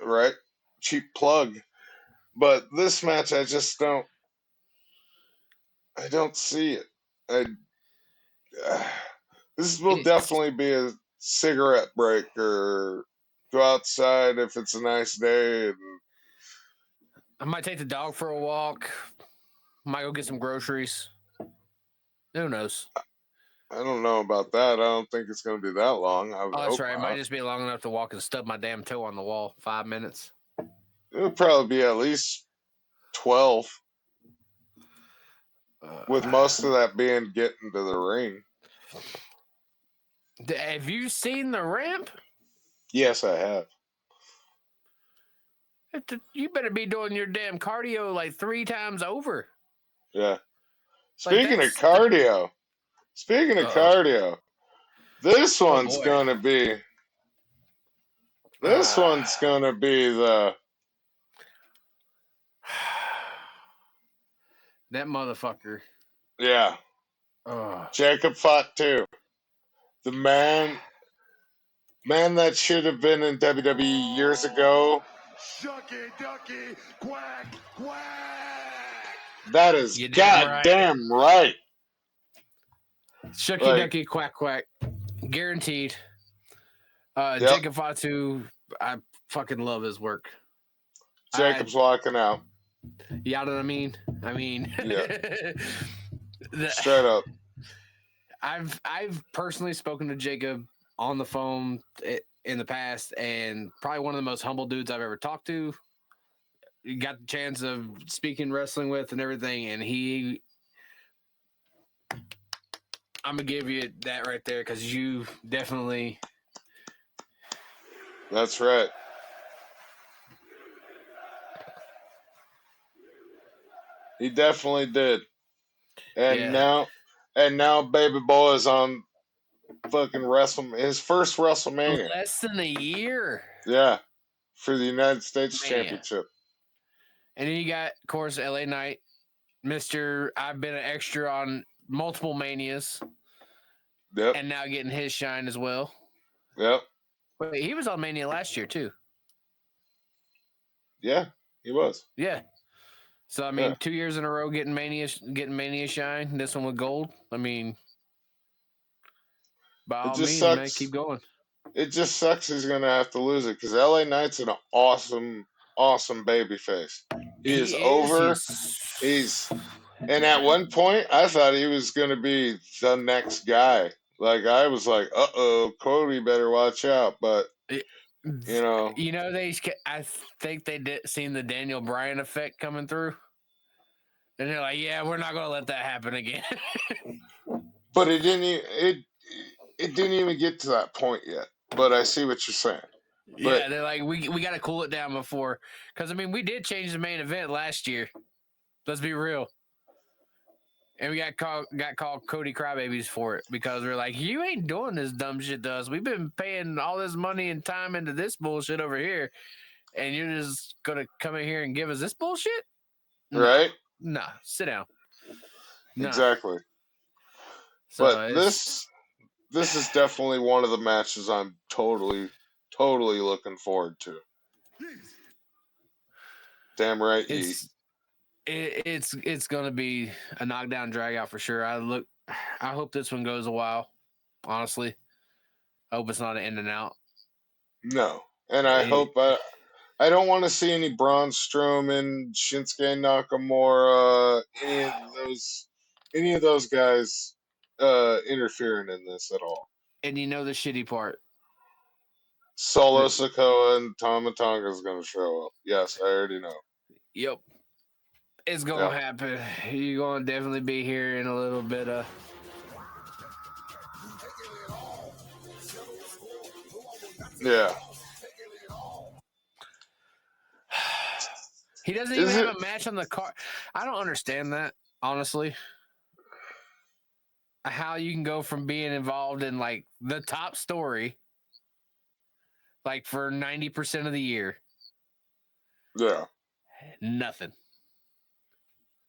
right cheap plug. But this match I just don't see it. I this will It's, definitely be a cigarette break or go outside if it's a nice day and I might take the dog for a walk. Might go get some groceries. Who knows? I don't know about that. I don't think it's going to be that long. I would Oh, that's hope right. It might not. just be long enough to walk and stub my damn toe on the wall. 5 minutes. It would probably be at least 12, with most of that being getting to the ring. Have you seen the ramp? Yes, I have. You better be doing your damn cardio like 3 times over. Yeah. Like, Speaking of that's cardio, this Oh, one's boy. gonna be. This one's gonna be the. That motherfucker. Yeah. Oh. Jacob Fatu, the man that should have been in WWE years ago. Shucky ducky, quack, quack. That is You damn right. goddamn right. Shucky Like, ducky, quack, quack. Guaranteed. Yep. Jacob Fatu, I fucking love his work. Jacob's walking out. You know what I mean? Yeah. Straight up. I've personally spoken to Jacob on the phone in the past, and probably one of the most humble dudes I've ever talked to. You got the chance of speaking wrestling with and everything, and I'm gonna give you that right there because you definitely. That's right. He definitely did. And now Baby Boy is on fucking his first WrestleMania. Less than a year. Yeah. For the United States Championship. And then you got, of course, LA Knight, Mr. I've been an extra on multiple Manias. Yep. And now getting his shine as well. Yep. Wait, he was on Mania last year too. Yeah, he was. Yeah. So I mean, 2 years in a row getting Mania shine. This one with gold. I mean, by all means, man, keep going. It just sucks he's gonna have to lose it because LA Knight's an awesome baby face. He is over. And at one point I thought he was gonna be the next guy. Like I was like, Cody better watch out. But I think they did seen the Daniel Bryan effect coming through. And they're like, yeah, we're not gonna let that happen again. But it didn't even get to that point yet. But I see what you're saying. Yeah, they're like, we got to cool it down before, because I mean, we did change the main event last year. Let's be real. And we got called Cody Crybabies for it because we're like, you ain't doing this dumb shit to us. We've been paying all this money and time into this bullshit over here, and you're just gonna come in here and give us this bullshit? Right? Nah, sit down. Nah. Exactly. So but this is definitely one of the matches I'm totally looking forward to. Damn right, it's gonna be a knockdown drag out for sure. I hope this one goes a while. Honestly, I hope it's not an in and out. No, and I hope I don't want to see any Braun Strowman, Shinsuke Nakamura, any of those guys interfering in this at all. And you know the shitty part. Solo Sikoa and Tama Tonga is going to show up. Yes, I already know. Yep. It's going to happen. You're going to definitely be here in a little bit of... Yeah. He doesn't even have a match on the card. I don't understand that, honestly. How you can go from being involved in, like, the top story, like, for 90% of the year. Yeah. Nothing.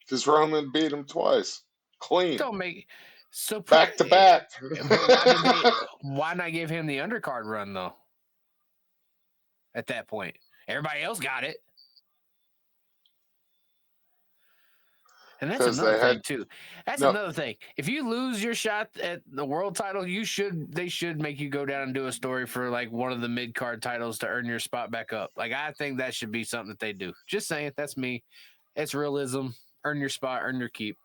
Because Roman beat him twice. Clean. Don't make... So back to back. Why not give him the undercard run, though? At that point. Everybody else got it. And that's another thing, too. That's another thing. If you lose your shot at the world title, they should make you go down and do a story for, like, one of the mid-card titles to earn your spot back up. Like, I think that should be something that they do. Just saying. That's me. It's realism. Earn your spot. Earn your keep.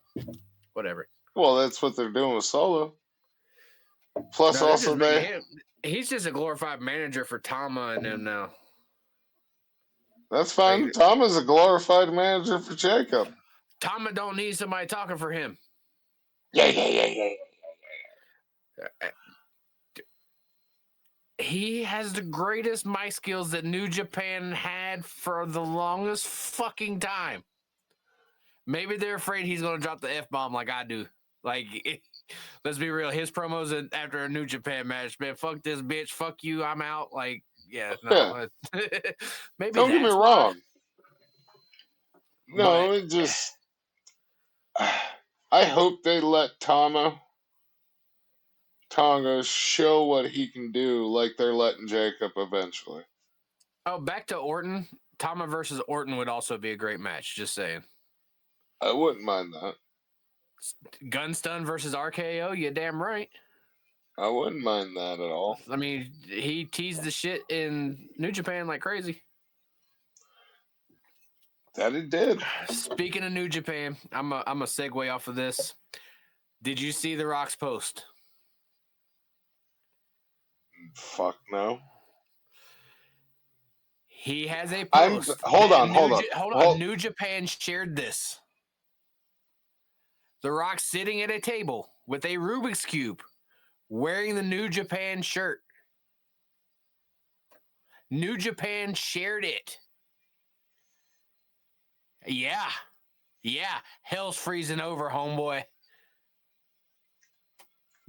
Whatever. Well, that's what they're doing with Solo. Plus, also he's just a glorified manager for Tama and them now. That's fine. Tom is a glorified manager for Jacob. Tama don't need somebody talking for him. Yeah. He has the greatest mic skills that New Japan had for the longest fucking time. Maybe they're afraid he's going to drop the F-bomb like I do. Like, let's be real. His promos after a New Japan match, man, fuck this bitch, fuck you, I'm out. Like, yeah, no. Maybe Don't get me that's wrong. why. No, it just... I hope they let Tonga show what he can do like they're letting Jacob eventually. Oh, back to Orton. Tama versus Orton would also be a great match, just saying. I wouldn't mind that. Gunstun versus RKO, you damn right. I wouldn't mind that at all. I mean, he teased the shit in New Japan like crazy. That it did. Speaking of New Japan, I'm a segue off of this. Did you see The Rock's post? Fuck no. He has a post. Hold on. New Japan shared this. The Rock sitting at a table with a Rubik's Cube wearing the New Japan shirt. New Japan shared it. Yeah. Hell's freezing over, homeboy.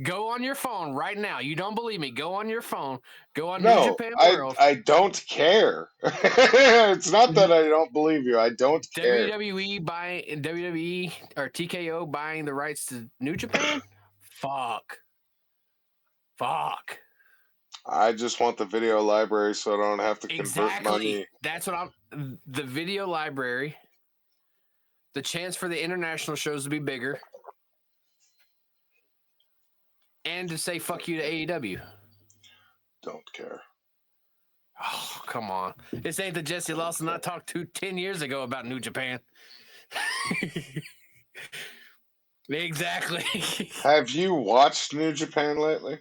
Go on your phone right now. You don't believe me? Go on your phone. Go on New Japan World. I don't care. It's not that I don't believe you. I don't care. WWE or TKO buying the rights to New Japan? Fuck. I just want the video library so I don't have to convert money. That's what the video library. The chance for the international shows to be bigger. And to say fuck you to AEW. Don't care. Oh, come on. This ain't the Jesse Lawson I talked to 10 years ago about New Japan. Exactly. Have you watched New Japan lately?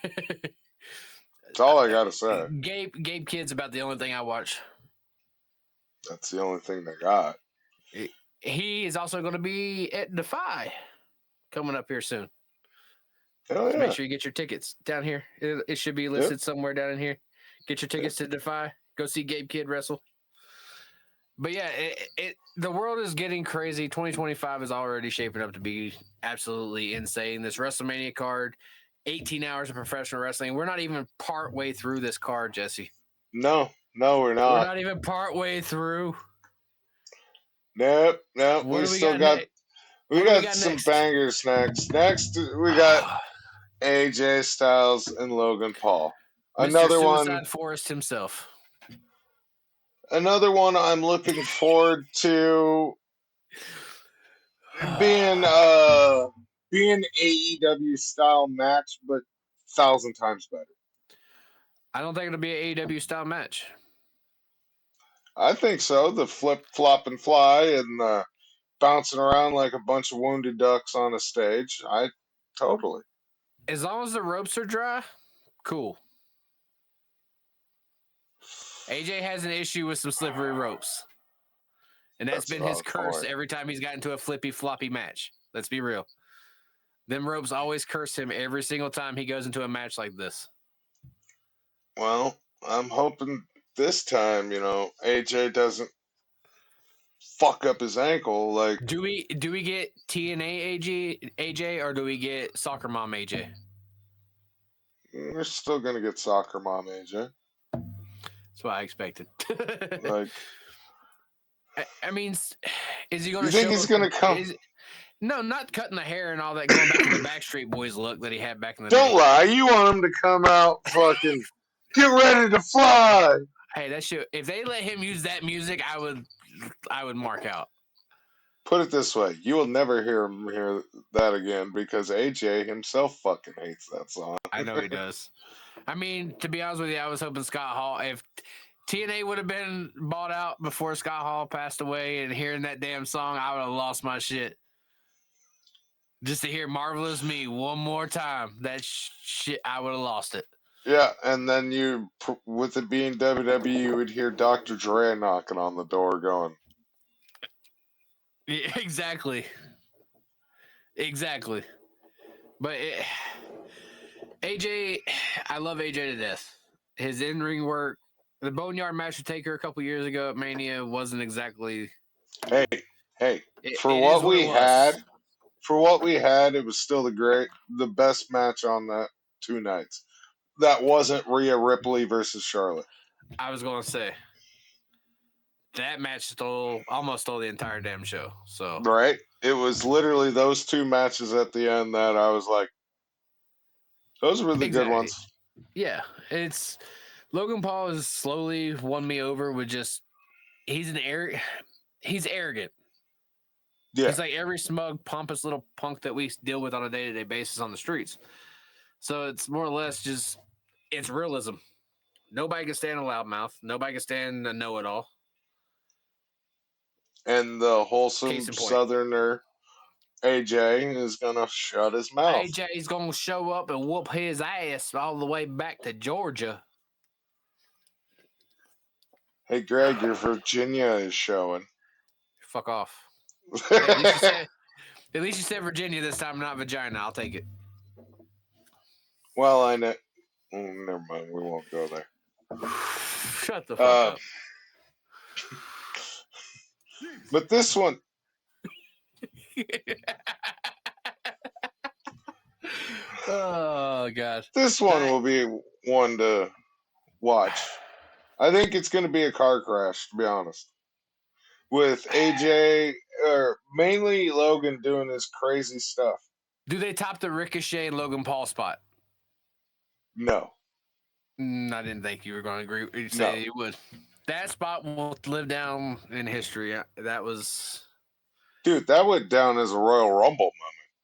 That's all I gotta say. Gabe Kid's about the only thing I watch. That's the only thing they got. He is also going to be at Defy coming up here soon. Hell yeah. So make sure you get your tickets down here. It should be listed somewhere down in here. Get your tickets to Defy. Go see Gabe Kidd wrestle. But yeah, the world is getting crazy. 2025 is already shaping up to be absolutely insane. This WrestleMania card, 18 hours of professional wrestling. We're not even part way through this card, Jesse. No, we're not. We're not even part way through. Nope. We still got some bangers next. Next, we got AJ Styles and Logan Paul. Another Suicide Forest himself. Another one I'm looking forward to being AEW style match, but 1,000 times better. I don't think it'll be an AEW style match. I think so. The flip, flop, and fly, and bouncing around like a bunch of wounded ducks on a stage. Totally. As long as the ropes are dry, cool. AJ has an issue with some slippery ropes. And that's been his curse every time he's gotten to a flippy floppy match. Let's be real. Them ropes always curse him every single time he goes into a match like this. Well, I'm hoping this time, AJ doesn't fuck up his ankle. Like, do we get TNA AJ or do we get Soccer Mom AJ? We're still gonna get Soccer Mom AJ. That's what I expected. Like, I mean, is he going to? You think he's going to come? No, not cutting the hair and all that. Going back to the Backstreet Boys look that he had back in the Don't day. lie. You want him to come out fucking get ready to fly. Hey, that shit. If they let him use that music, I would mark out. Put it this way: you will never hear him hear that again because AJ himself fucking hates that song. I know he does. I mean, to be honest with you, I was hoping Scott Hall, if TNA would have been bought out before Scott Hall passed away and hearing that damn song, I would have lost my shit. Just to hear Marvelous Me one more time, that shit, I would have lost it. Yeah, and then with it being WWE, you would hear Dr. Dre knocking on the door, going, Yeah, exactly. Exactly. But AJ, I love AJ to death. His in-ring work, the Boneyard match with Taker a couple years ago at Mania wasn't exactly. "Hey, hey, for It is what what it we was. had, it was still the best match on that 2 nights. That wasn't Rhea Ripley versus Charlotte, I was going to say that match almost stole the entire damn show. So right? It was literally those 2 matches at the end that I was like, those were the good exactly, ones. yeah. It's Logan Paul has slowly won me over with just he's arrogant. Yeah, He's like every smug, pompous little punk that we deal with on a day-to-day basis on the streets. So it's more or less just it's realism. Nobody can stand a loudmouth. Nobody can stand a know-it-all. and the Case wholesome in point, Southerner AJ is gonna shut his mouth. AJ's gonna show up and whoop his ass all the way back to Georgia. Hey, Greg, your Virginia is showing. Fuck off. Hey, at least you said Virginia this time, not vagina. I'll take it. Well, I know. Never mind. We won't go there. Shut the fuck up. But this one, Oh god. this one will be one to watch. I think it's going to be a car crash, to be honest. With AJ, or mainly Logan doing his crazy stuff. Do they top the Ricochet and Logan Paul spot? No. I didn't think you were going to agree. Say No. you would. That spot will live down in history. That was. Dude, that went down as a Royal Rumble moment.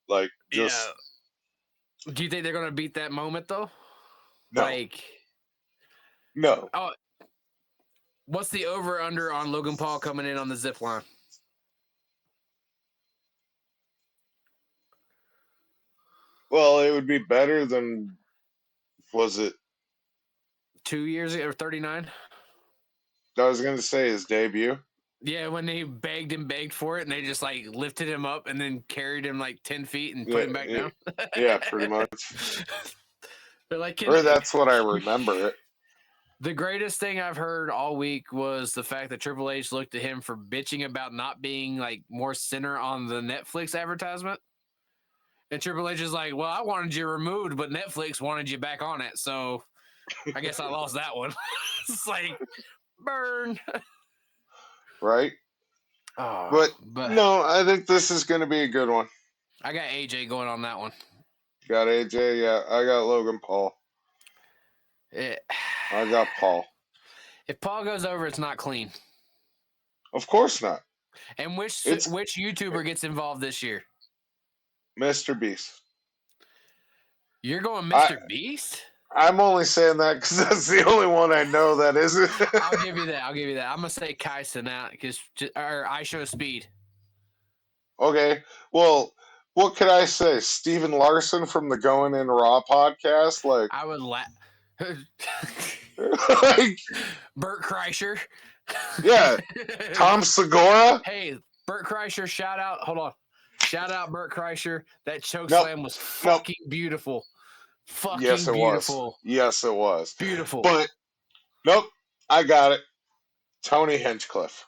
Like, just. Yeah. Do you think they're going to beat that moment, though? No. Like. No. Oh. What's the over-under on Logan Paul coming in on the zip line? Well, it would be better than. Was it? 2 years or 39? I was going to say his debut. Yeah, when they begged for it, and they just like lifted him up and then carried him like 10 feet and put him back down. Yeah, pretty much. They're like, or that's what I remember it. The greatest thing I've heard all week was the fact that Triple H looked at him for bitching about not being like more center on the Netflix advertisement. And Triple H is like, well, I wanted you removed, but Netflix wanted you back on it. So I guess I lost that one. It's like, burn. Right? Oh, but no, I think this is going to be a good one. I got AJ going on that one. Got AJ, yeah. I got Logan Paul. I got Paul. If Paul goes over, it's not clean. Of course not. And which YouTuber gets involved this year? Mr. Beast. You're going Mr. Beast? I'm only saying that because that's the only one I know that isn't. I'll give you that. I'm going to say Kai Cenat or I Show Speed. Okay. Well, what could I say? Steven Larson from the Going In Raw podcast? Like, I would laugh. like, Bert Kreischer. Yeah. Tom Segura. Hey, Bert Kreischer, shout out. Hold on. Shout out Bert Kreischer. That choke slam was fucking beautiful. Fucking beautiful. Yes, it was. Beautiful. But, nope. I got it. Tony Hinchcliffe.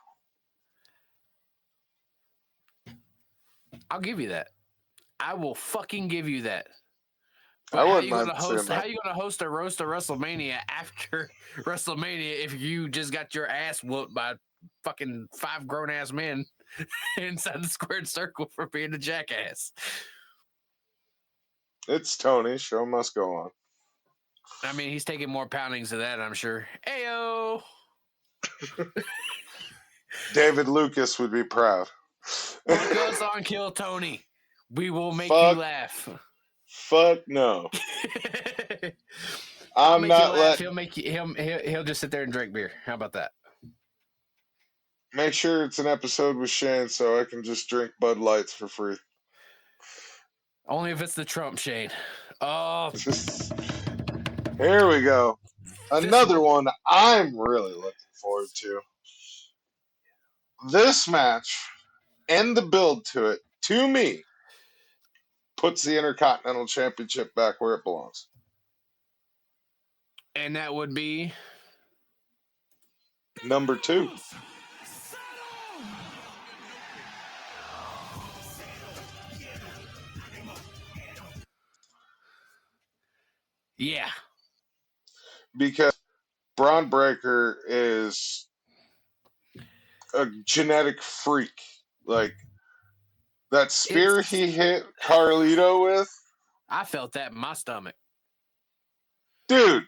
I'll give you that. I will fucking give you that. But I how wouldn't you gonna mind host? saying How that. you gonna host a roast of WrestleMania after WrestleMania if you just got your ass whooped by fucking 5 grown ass men inside the squared circle for being a jackass? It's Tony. Show must go on. I mean, he's taking more poundings of that, I'm sure. Ayo. David Lucas would be proud. Book us on Kill Tony. We will make you laugh. Fuck no. I'm not letting. He'll make you. He'll just sit there and drink beer. How about that? Make sure it's an episode with Shane so I can just drink Bud Lights for free. Only if it's the Trump Shane. Oh, Here we go. Another one I'm really looking forward to. This match and the build to it, to me, puts the Intercontinental Championship back where it belongs. And that would be Number 2. yeah. Because Braun Breaker is a genetic freak. Like, that spear It's he hit Carlito with, I felt that in my stomach. dude,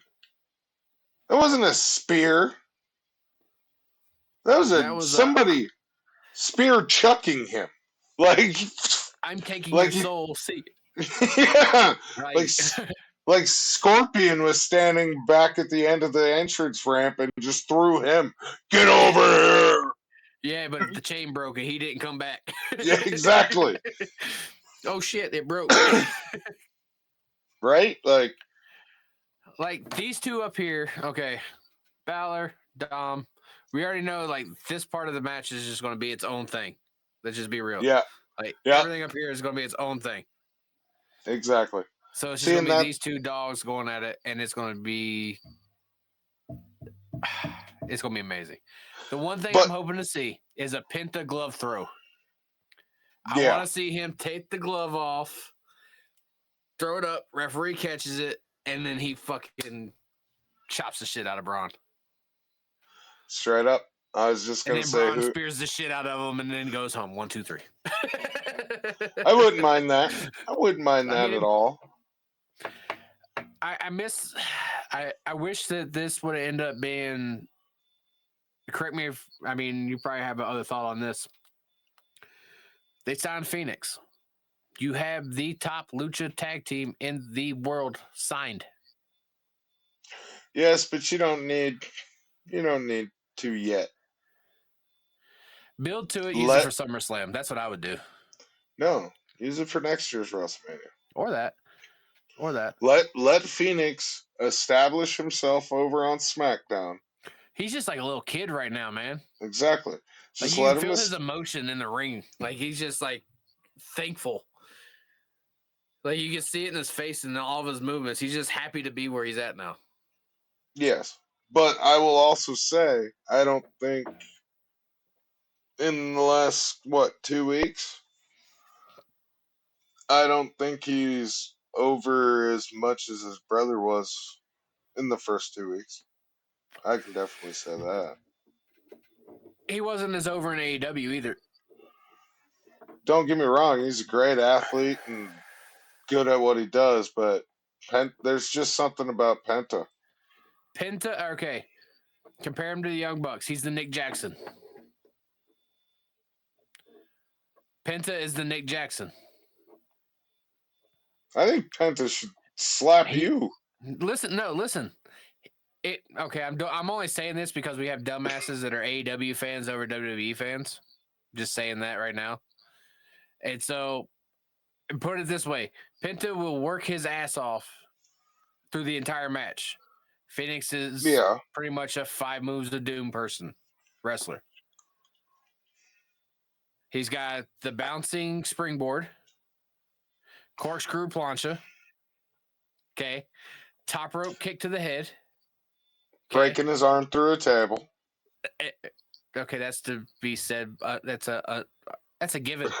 that wasn't a spear. That was somebody spear chucking him. Like, I'm taking like, your soul. See, yeah, like, like Scorpion was standing back at the end of the entrance ramp and just threw him. Get over here! yeah, but if the chain broke and he didn't come back. Yeah, exactly. Oh shit, it broke. Right? Like these two up here, okay. Balor, Dom. We already know like this part of the match is just going to be its own thing. Let's just be real. yeah, Like yeah, everything up here is going to be its own thing. exactly. So it's just Seeing going to be that, these two dogs going at it, and it's going to be amazing. The one thing I'm hoping to see is a Penta glove throw. I want to see him take the glove off, throw it up, referee catches it, and then he fucking chops the shit out of Braun. straight up. I was just And gonna then say Braun spears the shit out of him and then goes home. 1, 2, 3. I wouldn't mind that. I wouldn't mind that at all. I wish that this would end up being. Correct me if you probably have another thought on this. They signed Phoenix. You have the top lucha tag team in the world signed. Yes, but you don't need to yet. Build to it, use it for SummerSlam. That's what I would do. No, use it for next year's WrestleMania. Or that. Let Phoenix establish himself over on SmackDown. He's just like a little kid right now, man. Exactly. Just like you let can him feel his emotion in the ring. Like he's just like thankful. Like you can see it in his face and all of his movements. He's just happy to be where he's at now. Yes. But I will also say, I don't think in the last, 2 weeks, I don't think he's over as much as his brother was in the first 2 weeks. I can definitely say that. He wasn't as over in AEW either. Don't get me wrong, he's a great athlete and good at what he does, but there's just something about Penta. Okay. Compare him to the Young Bucks. He's the Nick Jackson. Penta is the Nick Jackson. I think Penta should slap you. Listen. I'm only saying this because we have dumbasses that are AEW fans over WWE fans. Just saying that right now. And so, put it this way: Penta will work his ass off through the entire match. Phoenix is pretty much a 5 moves of doom wrestler. He's got the bouncing springboard, corkscrew plancha, okay, top rope kick to the head, breaking his arm through a table. Okay, that's to be said. That's a given.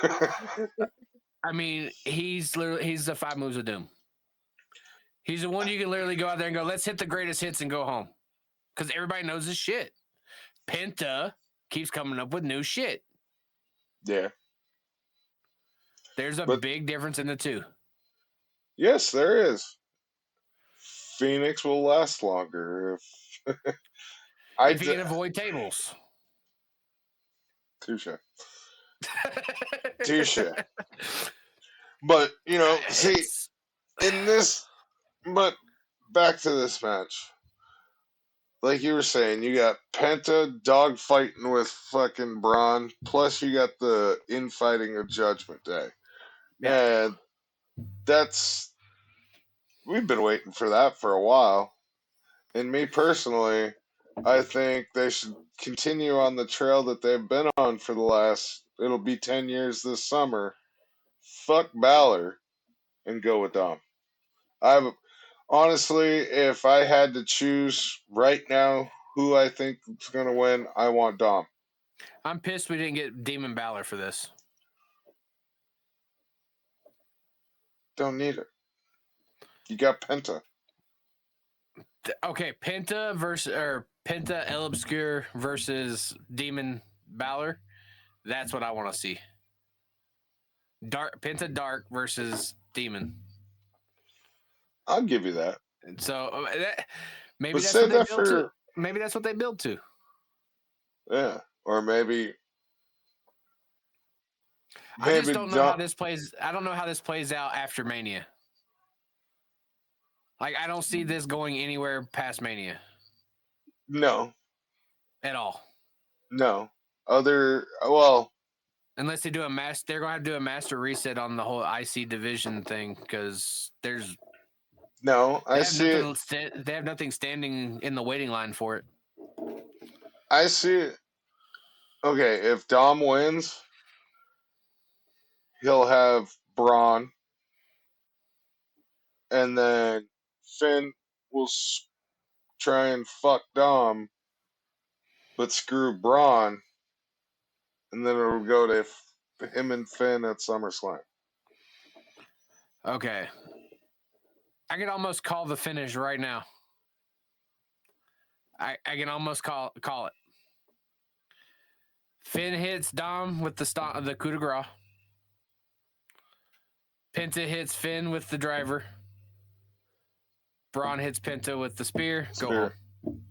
He's the 5 moves of doom. He's the one you can literally go out there and go, let's hit the greatest hits and go home. Because everybody knows his shit. Penta keeps coming up with new shit. Yeah. There's a big difference in the two. Yes, there is. Phoenix will last longer if he can avoid tables. Touche. But, see, in this, but back to this match. Like you were saying, you got Penta dogfighting with fucking Braun, plus you got the infighting of Judgment Day. Yeah. And we've been waiting for that for a while. And me personally, I think they should continue on the trail that they've been on for the last, it'll be 10 years this summer. Fuck Balor and go with Dom. I honestly, if I had to choose right now who I think is going to win, I want Dom. I'm pissed we didn't get Demon Balor for this. Don't need it. You got Penta. Okay, Penta El Obscure versus Demon Balor. That's what I want to see. Penta Dark versus Demon. I'll give you that. And so maybe But that's save what they that built to. for, Maybe that's what they built to. yeah. Or maybe I just don't know how Dom. this plays. I don't know how this plays out after Mania. Like, I don't see this going anywhere past Mania No. at all. No. Well, Unless they do they're going to have to do a master reset on the whole IC division thing because no. I see it. They have nothing standing in the waiting line for it. I see it. Okay, if Dom wins, he'll have Braun, and then Finn will try and fuck Dom, but screw Braun, and then it'll go to him and Finn at SummerSlam. Okay. I can almost call the finish right now. I can almost call it. Finn hits Dom with the coup de grace. Penta hits Finn with the driver. Braun hits Penta with the spear. Go home.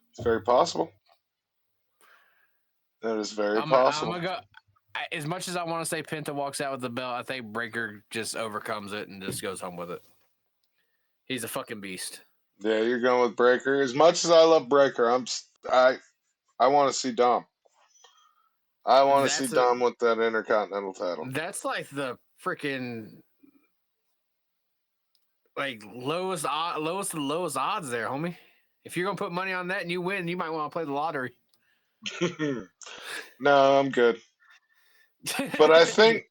It's very possible. That is very possible. I'm gonna go. As much as I want to say Penta walks out with the belt, I think Breaker just overcomes it and just goes home with it. He's a fucking beast. Yeah, you're going with Breaker. As much as I love Breaker, I want to see Dom. I want to see Dom with that Intercontinental title. That's like the freaking lowest odds there, homie. If you're gonna put money on that and you win, you might want to play the lottery. No, I'm good. But I think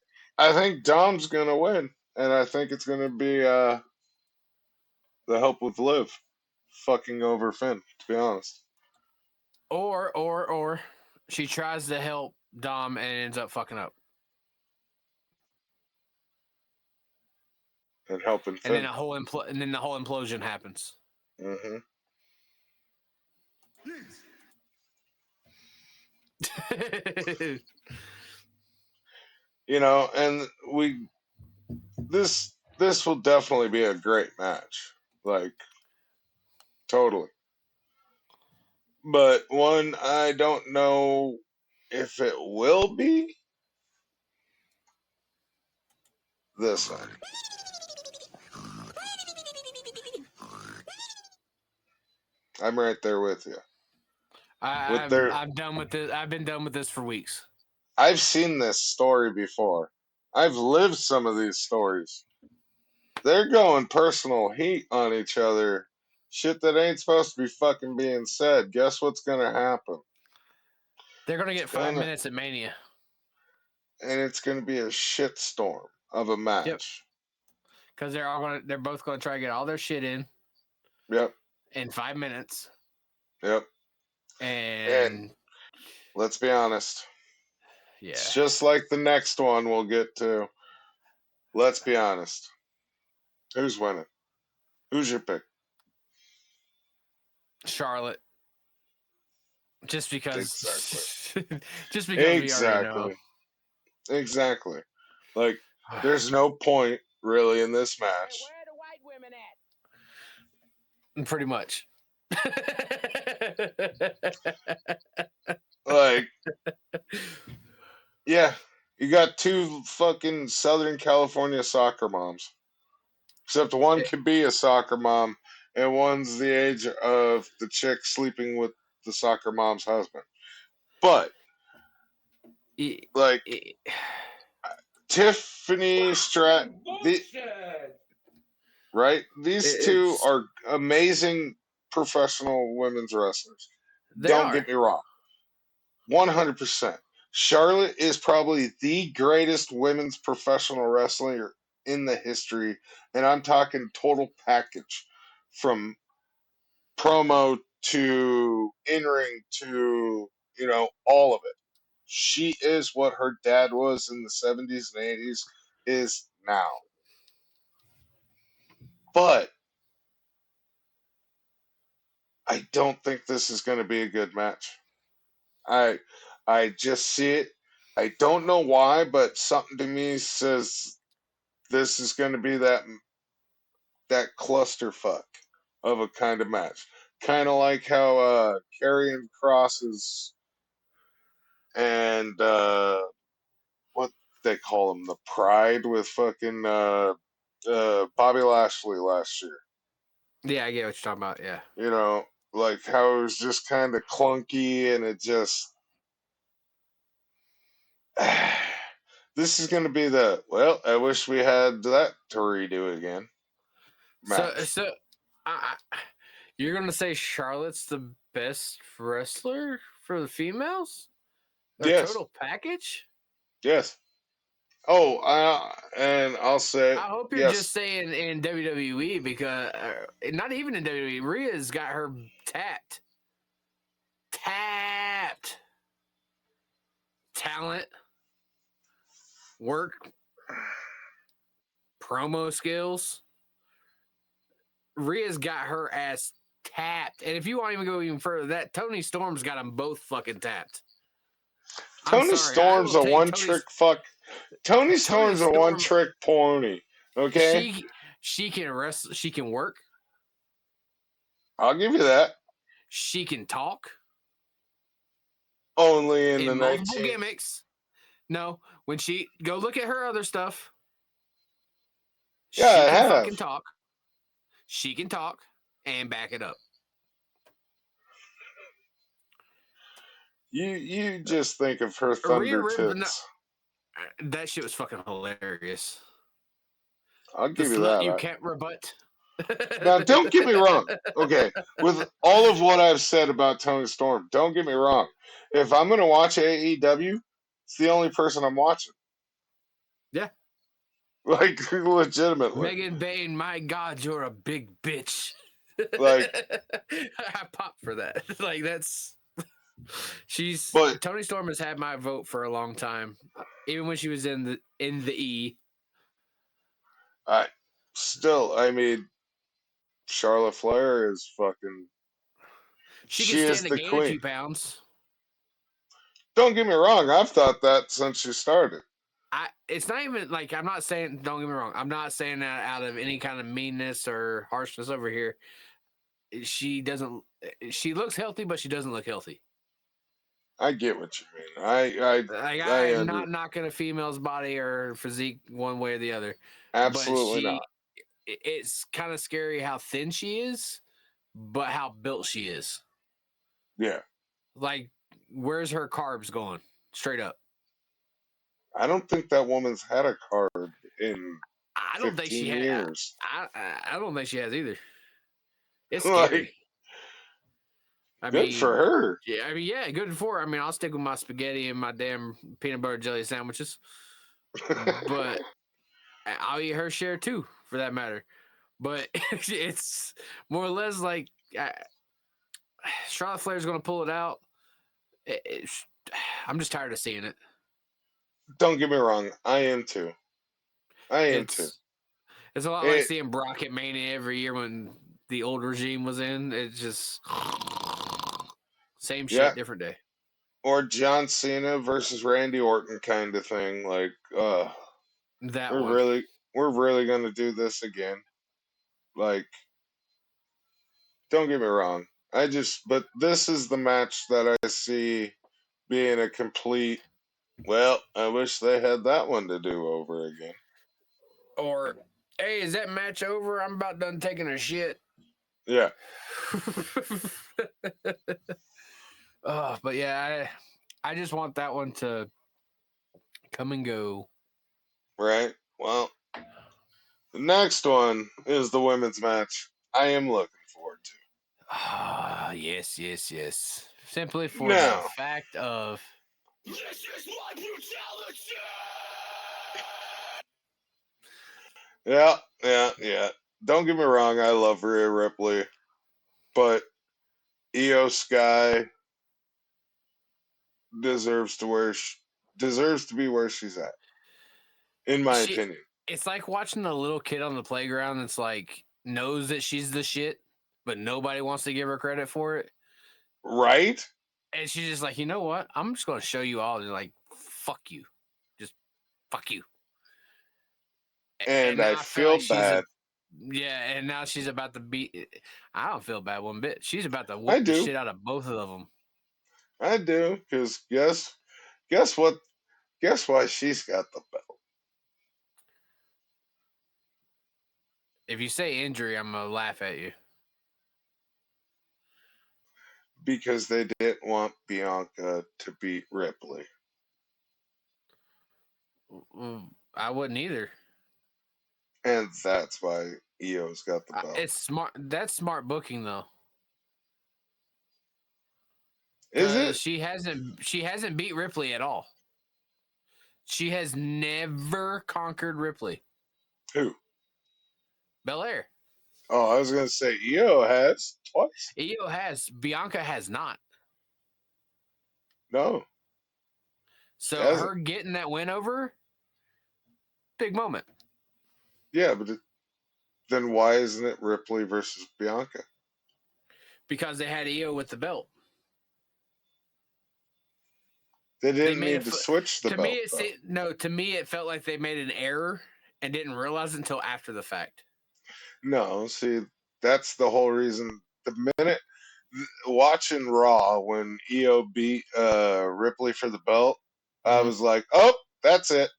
Dom's gonna win, and I think it's gonna be the help with Liv fucking over Finn. To be honest. Or she tries to help Dom and ends up fucking up. And helping Finn. And then the whole implosion happens. Mm-hmm. And this will definitely be a great match. Like, totally. But one I don't know if it will be this one. I'm right there with you. I'm done with this. I've been done with this for weeks. I've seen this story before. I've lived some of these stories. They're going personal heat on each other. Shit that ain't supposed to be fucking being said. Guess what's gonna happen? They're gonna get 5 minutes at Mania. And it's gonna be a shitstorm of a match. Yep. Because they're both gonna try to get all their shit in. Yep. In 5 minutes. Yep. And let's be honest. Yeah. It's just like the next one we'll get to. Let's be honest. Who's winning? Who's your pick? Charlotte. Just because. Exactly. Just because we already know. Exactly. Like, there's no point really in this match. Where are the white women at? Pretty much. Like, yeah, you got two fucking Southern California soccer moms. Except one could be a soccer mom, and one's the age of the chick sleeping with the soccer mom's husband. But, like, Tiffany Stratton. right? These two It's are amazing professional women's wrestlers. they Don't are. get me wrong. 100%. Charlotte is probably the greatest women's professional wrestler in the history, and I'm talking total package from promo to in ring to, all of it. She is what her dad was in the 70s and 80s is now. But I don't think this is going to be a good match. I I just see it. I don't know why, but something to me says this is going to be that clusterfuck of a kind of match. Kind of like how Karrion Crosses and what they call him, the Pride with fucking Bobby Lashley last year. Yeah, I get what you're talking about. Yeah. Like how it was just kind of clunky and it just. This is going to be I wish we had that to redo again match. So you're gonna say Charlotte's the best wrestler for the females? Their Yes, total package? yes. Oh, and I'll say I hope you're just yes. saying in WWE because not even in WWE. Rhea's got her tapped. Tapped. Talent, work, promo skills. Rhea's got her ass tapped. And if you want to even go even further, that Tony Storm's got them both fucking tapped. I'm Tony sorry. I Storm's will a take one trick fuck. Tony Tony Storm's a one Storm. trick pony. Okay, She can wrestle. She can work. I'll give you that. She can talk Only in the in multiple 19. gimmicks. No, when she go look at her other stuff, Yeah, I she can have. fucking talk. She can talk and back it up. You just think of her Rhea thunder Ripley, no, tits. that shit was fucking hilarious. I'll The give you slut that. you can't rebut. Now, don't get me wrong. Okay, with all of what I've said about Tony Storm, don't get me wrong. If I'm going to watch AEW, it's the only person I'm watching. Yeah. Like, legitimately. Megan Bain, my God, you're a big bitch. Like, I popped for that. Like that's she's but Tony Storm has had my vote for a long time. Even when she was in the E. I I mean, Charlotte Flair is fucking. She can She is stand to the gain a queen. few pounds. Don't get me wrong. I've thought that since she started. It's not even like I'm not saying. Don't get me wrong. I'm not saying that out of any kind of meanness or harshness over here. She doesn't. She looks healthy, but she doesn't look healthy. I get what you mean. Like I I'm under not knocking a female's body or physique one way or the other, but absolutely not. it's kind of scary how thin she is, but how built she is. Yeah, Like, where's her carbs going? Straight up. I don't think that woman's had a card in I don't think she 15 had. years. I don't think she has either. It's Like, scary. I good for mean, her. yeah. I mean, yeah. Good for. I mean, I'll stick with my spaghetti and my damn peanut butter jelly sandwiches, but I'll eat her share too, for that matter. But it's more or less like Charlotte Flair's going to pull it out. I'm just tired of seeing it. Don't get me wrong. I am too. I am too. It's a lot like It, seeing Brock at Mania every year when the old regime was in. It's just same yeah. shit, different day. Or John Cena versus Randy Orton kind of thing. Like, That we're one. really, we're really gonna do this again. Like, don't get me wrong. But this is the match that I see being a complete. Well, I wish they had that one to do over again. Or, hey, is that match over? I'm about done taking a shit. Yeah. But yeah, I just want that one to come and go. Right. Well, The next one is the women's match. I am looking forward to. Ah, yes. Simply for the Now, fact of This is my brutality! yeah. Don't get me wrong, I love Rhea Ripley, but Io Sky deserves to be where she's at, in my she, opinion. it's like watching a little kid on the playground that's like knows that she's the shit, but nobody wants to give her credit for it. Right? And she's just like, you know what? I'm just going to show you all. They're like, fuck you. Just fuck you. And And I now I feel like feel she's bad. and now she's about to beat. I don't feel bad one bit. She's about to I whoop the do. shit out of both of them. I do, because guess what? Guess why she's got the belt? If you say injury, I'm going to laugh at you. Because they didn't want Bianca to beat Ripley. I wouldn't either. And that's why Io's got the belt. It's smart. That's smart booking, though. Is it? She hasn't beat Ripley at all. She has never conquered Ripley. Who? Belair. Oh, I was going to say Io has twice. Io has. Bianca has not. No. So Hasn't. her getting that win over, big moment. Yeah, but then why isn't it Ripley versus Bianca? Because they had Io with the belt. They didn't need to switch the to belt. To me it felt like they made an error and didn't realize it until after the fact. No, see, that's the whole reason. The minute watching Raw when Io beat Ripley for the belt, I was like, oh, that's it.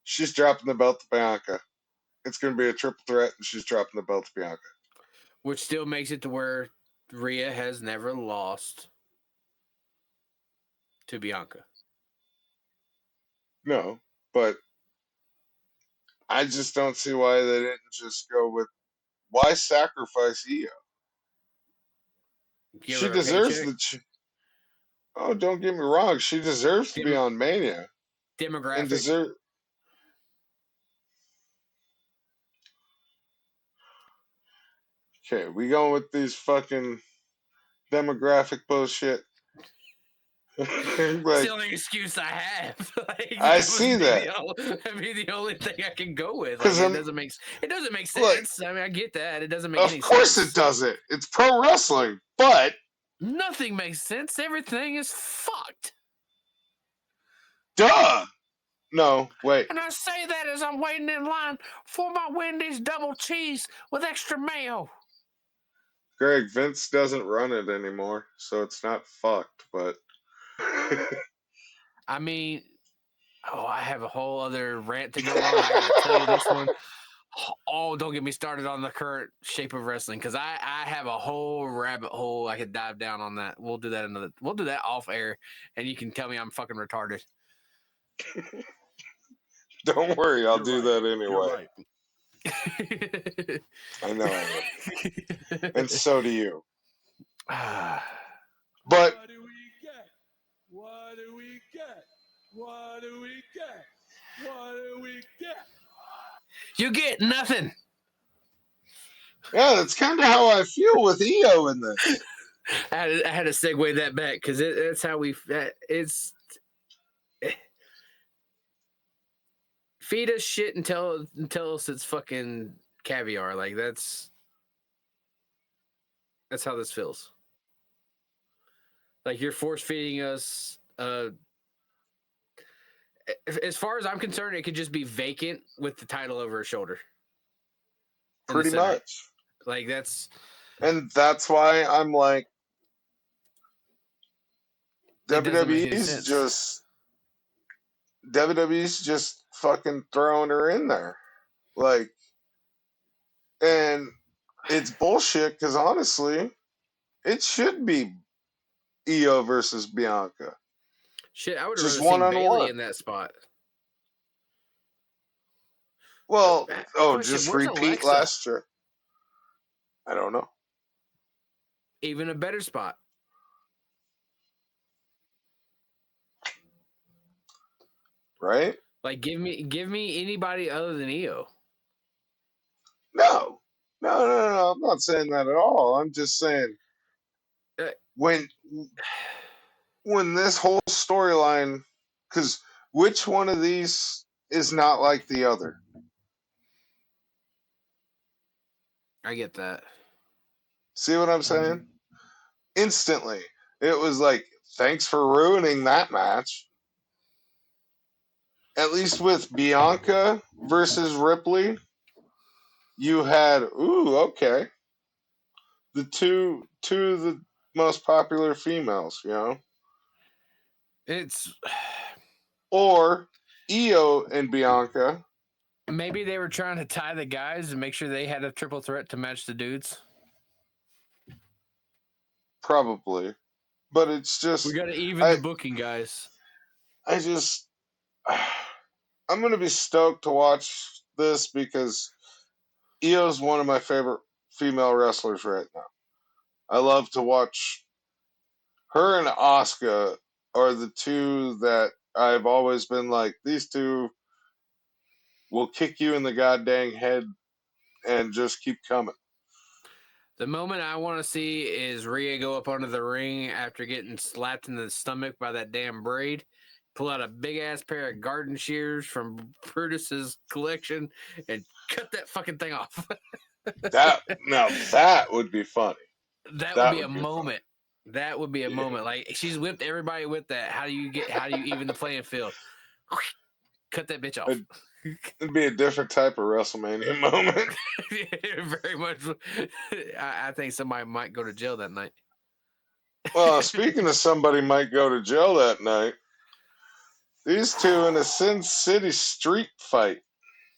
She's dropping the belt to Bianca. It's going to be a triple threat, and she's dropping the belt to Bianca. Which still makes it to where Rhea has never lost to Bianca. No, but I just don't see why they didn't just go with why sacrifice Io? Give She her a deserves paycheck. Oh, don't get me wrong. She deserves to be on Mania. Demographic. Okay, we going with these fucking demographic bullshit. It's the only excuse I have. I see that. That'd be the only thing I can go with. Because it doesn't make sense. I mean, I get that. It doesn't make any sense. Of course it doesn't. It's pro wrestling, but nothing makes sense. Everything is fucked. Duh. No, wait. And I say that as I'm waiting in line for my Wendy's double cheese with extra mayo. Greg, Vince doesn't run it anymore, so it's not fucked, but I mean, I have a whole other rant to go on. I gotta tell you this one. Oh, don't get me started on the current shape of wrestling, because I have a whole rabbit hole I could dive down on that. We'll do that off air, and you can tell me I'm fucking retarded. Don't worry, I'll do that anyway. You're right. I know I am. And so do you. But What do we get? What do we get? What do we get? What do we get? You get nothing. Yeah, that's kind of how I feel with Io in this. I had to segue that back because that's how it's. Feed us shit and tell us it's fucking caviar. Like that's how this feels. Like you're force feeding us. As far as I'm concerned, it could just be vacant with the title over her shoulder. Pretty much. Like that's. And that's why I'm like, WWE's just fucking throwing her in there. Like, and it's bullshit because honestly, it should be Io versus Bianca. Shit, I would have just rather seen Bayley one-on-one in that spot. Well, Question: just where's repeat Alexa? last year. I don't know. Even a better spot. Right? Like, give me anybody other than EO. No. No. I'm not saying that at all. I'm just saying Uh, when this whole storyline, because which one of these is not like the other? I get that. See what I'm saying? Instantly, it was like, thanks for ruining that match. At least with Bianca versus Ripley, you had okay, the two of the most popular females, It's or Io and Bianca, maybe they were trying to tie the guys and make sure they had a triple threat to match the dudes. probably, but it's We just got to even I the booking, guys. I just I'm gonna be stoked to watch this because Io's one of my favorite female wrestlers right now. I love to watch her and Asuka are the two that I've always been like, these two will kick you in the goddamn head and just keep coming. The moment I want to see is Rhea go up under the ring after getting slapped in the stomach by that damn braid, pull out a big ass pair of garden shears from Brutus's collection, and cut that fucking thing off. That would be funny. That would That be a would be funny. moment. That would be a Yeah. moment. Like, she's whipped everybody with that. How do you even the playing field? Cut that bitch off. It'd be a different type of WrestleMania moment. Very much. I think somebody might go to jail that night. Well, speaking of somebody might go to jail that night, these two in a Sin City street fight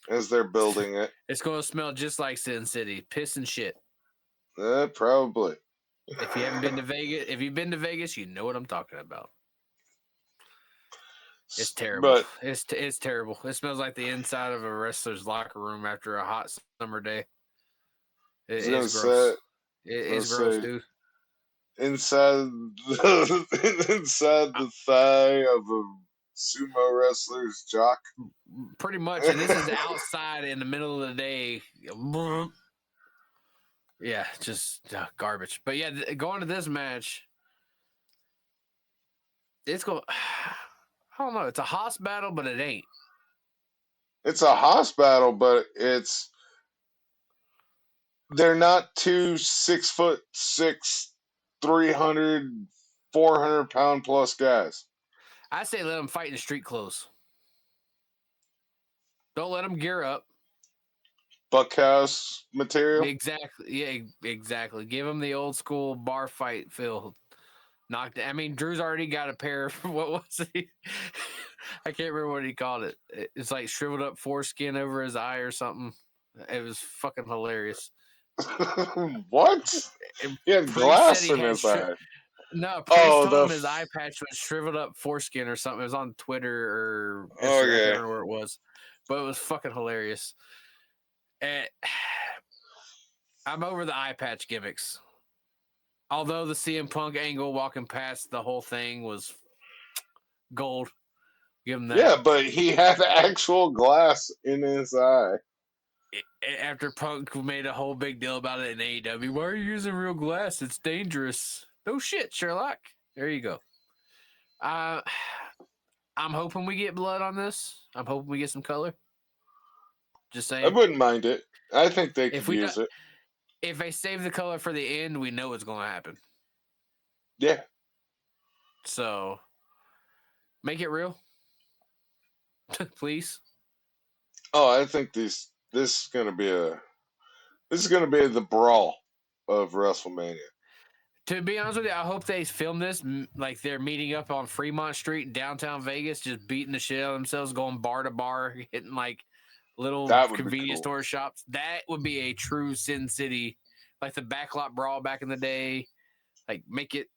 as they're building it. It's going to smell just like Sin City. Piss and shit. Probably. If you haven't been to Vegas, if you've been to Vegas, you know what I'm talking about. It's terrible. But It's terrible. It smells like the inside of a wrestler's locker room after a hot summer day. It's gross. It's gross, dude. Inside inside the thigh of a sumo wrestler's jock. Pretty much. And this is outside in the middle of the day. Yeah, just garbage. But yeah, going to this match, it's going. I don't know. It's a hoss battle, but it ain't. It's a hoss battle, but they're not two 6'6", 300, 400 pound plus guys. I say let them fight in street clothes. Don't let them gear up. Buckhouse material. Exactly. Yeah, exactly. Give them the old school bar fight feel. Knocked. I mean, Drew's already got a pair. What was he? I can't remember what he called it. It's like shriveled up foreskin over his eye or something. It was fucking hilarious. What? He had glass in his eye. No, Priest told him his f- eye patch was shriveled up foreskin or something. It was on Twitter or Instagram. Okay. I can't remember where it was, but it was fucking hilarious. And I'm over the eye patch gimmicks. Although the CM Punk angle walking past the whole thing was gold. Give him that. Yeah, but he had actual glass in his eye. After Punk made a whole big deal about it in AEW, why are you using real glass? It's dangerous. No shit, Sherlock. There you go. I'm hoping we get blood on this. I'm hoping we get some color. Just saying. I wouldn't mind it. I think they could use it. If they save the color for the end, we know what's going to happen. Yeah. So, make it real. Please. Oh, I think this is gonna be the brawl of WrestleMania. To be honest with you, I hope they film this like they're meeting up on Fremont Street in downtown Vegas, just beating the shit out of themselves, going bar to bar, hitting like little convenience store shops. That would be a true Sin City, like the backlot brawl back in the day. Like, make it.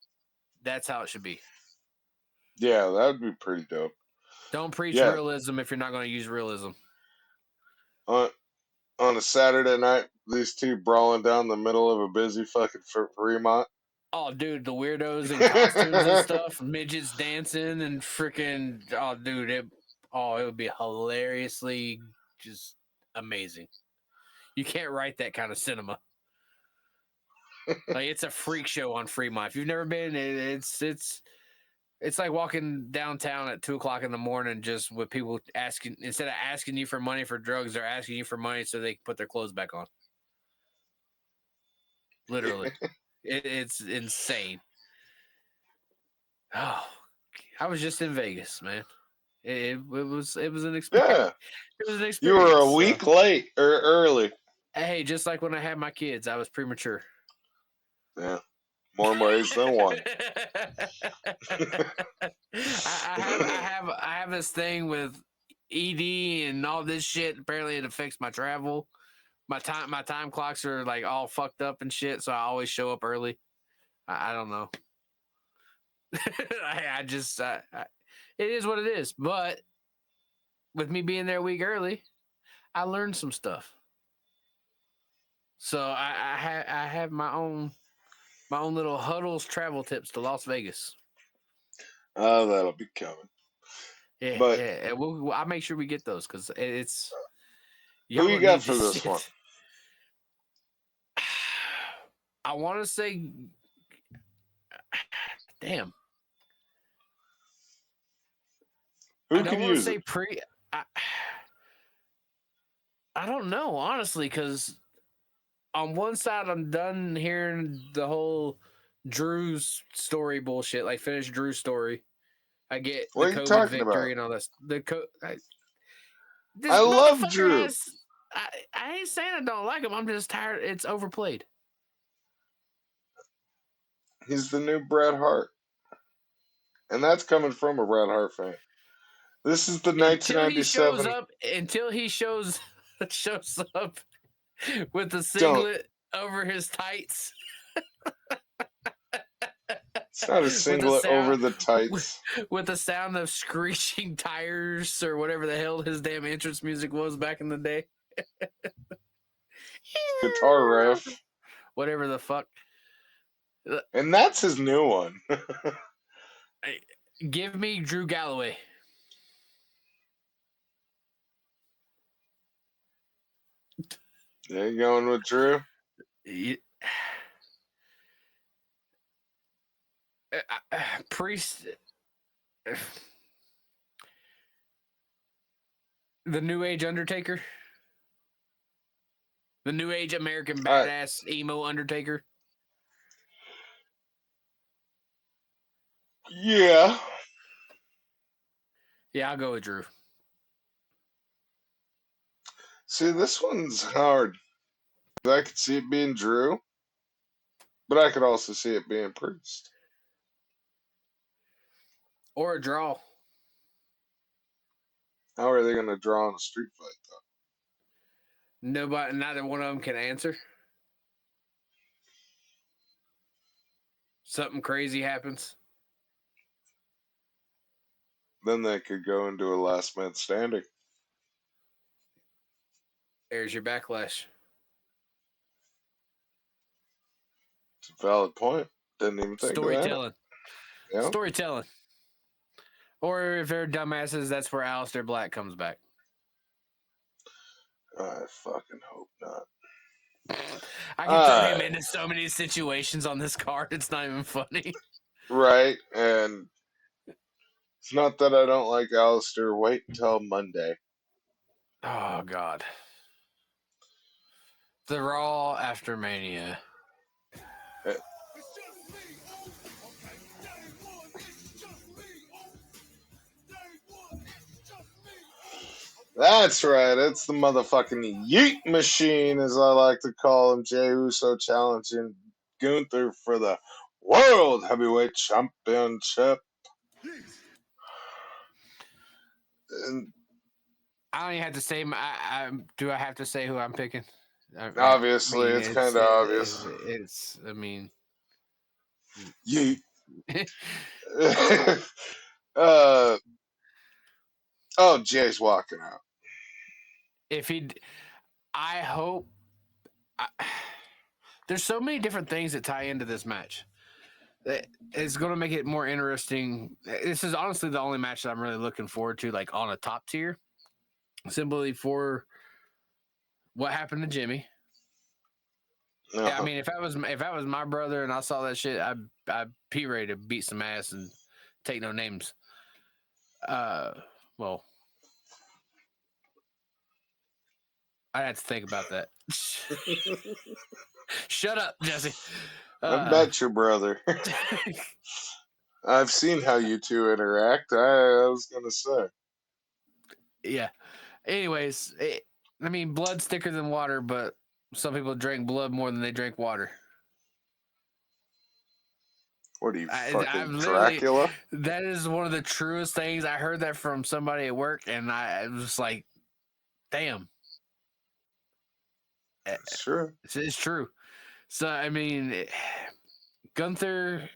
That's how it should be. Yeah, that would be pretty dope. Don't preach realism if you're not going to use realism. on on a Saturday night, these two brawling down the middle of a busy fucking Fremont. Oh, dude, the weirdos in costumes and stuff, midgets dancing and freaking. Oh, dude, it would be hilariously just amazing. You can't write that kind of cinema. Like, it's a freak show on Fremont. If you've never been, it's like walking downtown at 2:00 in the morning, just with people asking, instead of asking you for money for drugs, they're asking you for money so they can put their clothes back on. Literally, it's insane. Oh, I was just in Vegas, man. It was an experience. Yeah, It was an experience. you were a so- week late or early. Hey, just like when I had my kids, I was premature. Yeah, more ways than one. I have this thing with ED and all this shit. Apparently, it affects my travel. My time clocks are like all fucked up and shit, so I always show up early. I don't know. I just it is what it is. But with me being there a week early, I learned some stuff. So I have my own little Huddles travel tips to Las Vegas. Oh, that'll be coming. Yeah, But yeah. I'll make sure we get those because it's. who you got for this one? I want to say, damn. Who could use it? I don't know, honestly, because on one side I'm done hearing the whole Drew's story bullshit, like finish Drew's story. I get What the are you COVID talking victory about? and all this. This I love motherfucker Drew. I ain't saying I don't like him. I'm just tired. It's overplayed. He's the new Bret Hart, and that's coming from a Bret Hart fan. This is the 1997. Until he shows up with the Don't. singlet over his tights. It's not a singlet over the tights. With the sound of screeching tires or whatever the hell his damn entrance music was back in the day. Guitar riff. Whatever the fuck. And that's his new one. Give me Drew Galloway. Yeah, you going with Drew? Priest. The New Age Undertaker. The New Age American badass emo Undertaker. Yeah. Yeah, I'll go with Drew. See, this one's hard. I could see it being Drew, but I could also see it being Priest. Or a draw. How are they going to draw in a street fight, though? Neither one of them can answer. Something crazy happens. Then they could go into a last man standing. There's your backlash. It's a valid point. Didn't even think of that. Storytelling. Yeah. Storytelling. Or if they're dumbasses, that's where Aleister Black comes back. I fucking hope not. I can throw him into so many situations on this card. It's not even funny. Right, and it's not that I don't like Aleister. Wait until Monday. Oh, God. The Raw after Mania. That's right. It's the motherfucking Yeet Machine, as I like to call him. Jey Uso challenging Gunther for the World Heavyweight Championship. And I don't even have to say do I have to say who I'm picking? obviously, it's kind of obvious. Yeet. Oh, Jay's walking out. if he, I hope. There's so many different things that tie into this match. It's going to make it more interesting. This is honestly the only match that I'm really looking forward to, like on a top tier, simply for what happened to Jimmy. Yeah, I mean, if that was my brother and I saw that shit, I'd be ready to beat some ass and take no names. Well, I had to think about that. Shut up, Jesse. I bet your brother. I've seen how you two interact. I was gonna say. Yeah. Anyways, I mean, blood's thicker than water, but some people drink blood more than they drink water. What are you, I've fucking literally, Dracula? that is one of the truest things. I heard that from somebody at work, and I was like, damn. It's true. It's true. So, I mean, Gunther,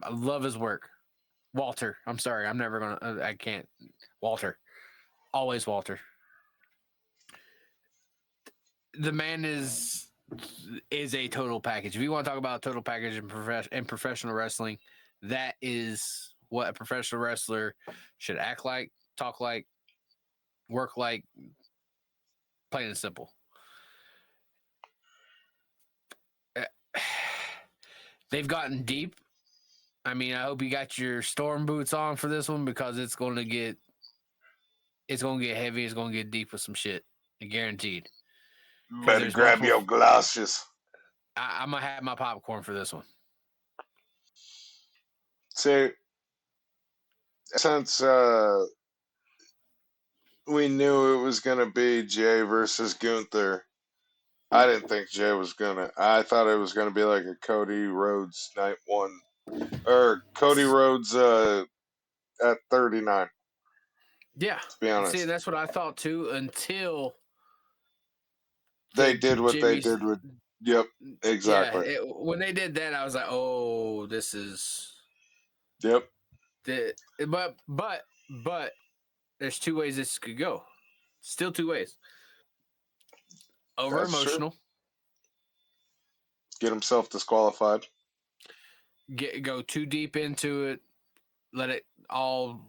I love his work. Walter, I'm sorry. I'm never going to, I can't. Walter. Always Walter. The man is a total package. If you want to talk about a total package in professional wrestling, that is what a professional wrestler should act like, talk like, work like, plain and simple. They've gotten deep. I mean, I hope you got your storm boots on for this one because it's going to get heavy. It's going to get deep with some shit, guaranteed. Better grab your glasses. I'm gonna have my popcorn for this one. See, since we knew it was gonna be Jay versus Gunther, I didn't think Jay was gonna. I thought it was gonna be like a Cody Rhodes night one, or Cody Rhodes at 39. Yeah, To be honest, see, that's what I thought too. Until they did what they Jimmy's, did with. Yep, exactly. Yeah, when they did that, I was like, oh, this is. Yep. But there's two ways this could go. Still two ways. Over emotional. Get himself disqualified. Go too deep into it. Let it all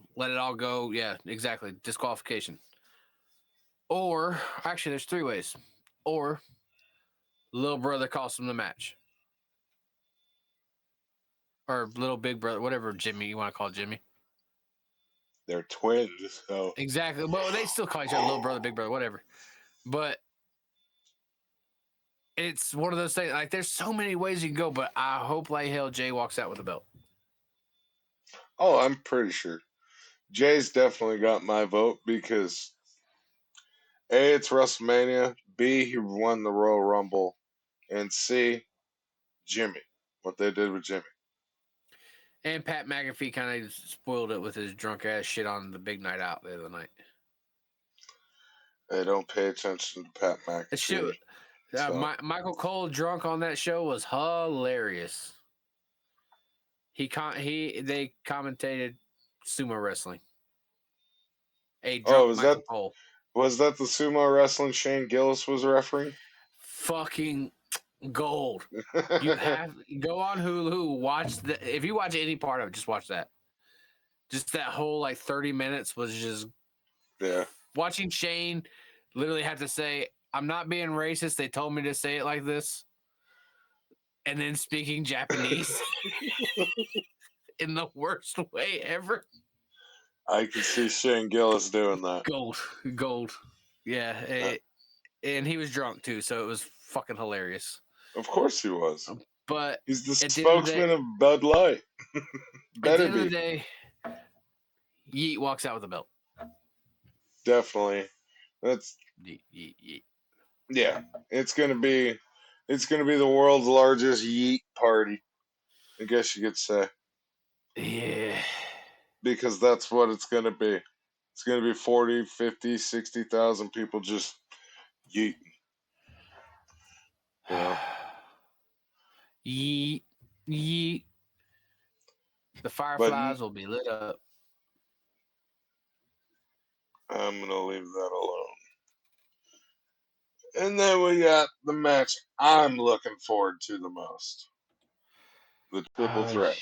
go. Yeah, exactly. Disqualification. Or actually, there's three ways. Or little brother costs him the match. Or little big brother, whatever Jimmy you want to call Jimmy. They're twins, so Exactly. Well, they still call each other little brother, big brother, whatever. But it's one of those things. Like, there's so many ways you can go, but I hope like hell Jay walks out with a belt. Oh, I'm pretty sure. Jay's definitely got my vote because A, it's WrestleMania, B, he won the Royal Rumble, and C, Jimmy. What they did with Jimmy. And Pat McAfee kind of spoiled it with his drunk ass shit on the big night out the other night. They don't pay attention to Pat McAfee. Shit, Michael Cole drunk on that show was hilarious. They commentated sumo wrestling. A drunk Michael Cole. Was that the sumo wrestling Shane Gillis was refereeing? Fucking gold. You have go on Hulu, watch if you watch any part of it, just watch that. Just that whole like 30 minutes was just watching Shane literally have to say, I'm not being racist. They told me to say it like this. And then speaking Japanese in the worst way ever. I can see Shane Gillis doing that. Gold. Yeah. And he was drunk too, so it was fucking hilarious. Of course he was. But he's the spokesman of Bud Light. At the end of the day, Yeet walks out with a belt. Definitely. That's Yeet. Yeah. It's gonna be the world's largest Yeet party. I guess you could say. Yeah. Because that's what it's gonna be. It's gonna be 40, 50, 60,000 people just yeeting. You know? Yeet. Yeet. The fireflies will be lit up. I'm gonna leave that alone. And then we got the match I'm looking forward to the most. The triple threat.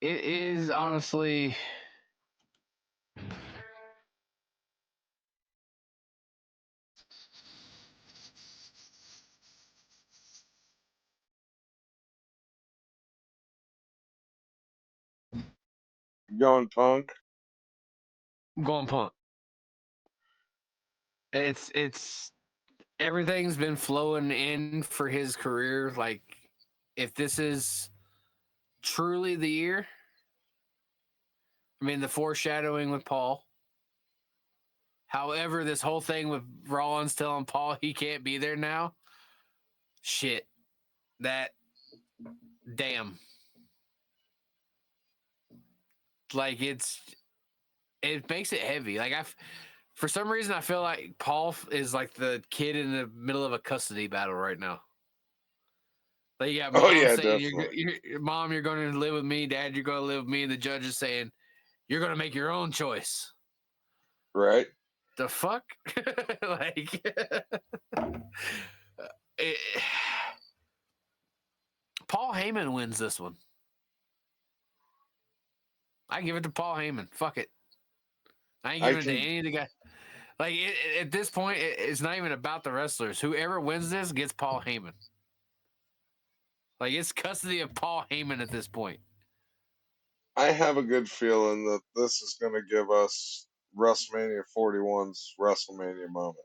It is honestly. Going Punk. Going Punk. It's everything's been flowing in for his career. Like, if this is truly the year, I mean, the foreshadowing with Paul. However, this whole thing with Rollins telling Paul he can't be there now, shit, that damn. Like, it makes it heavy. Like, for some reason, I feel like Paul is like the kid in the middle of a custody battle right now. Like, you got Oh, mom yeah, saying, definitely. Mom, you're going to live with me. Dad, you're going to live with me. And the judge is saying, you're going to make your own choice. Right? The fuck? Like, it, Paul Heyman wins this one. I give it to Paul Heyman. Fuck it. I ain't giving it to any of the guys. Like, at this point, it's not even about the wrestlers. Whoever wins this gets Paul Heyman. Like, it's custody of Paul Heyman at this point. I have a good feeling that this is going to give us WrestleMania 41's WrestleMania moment.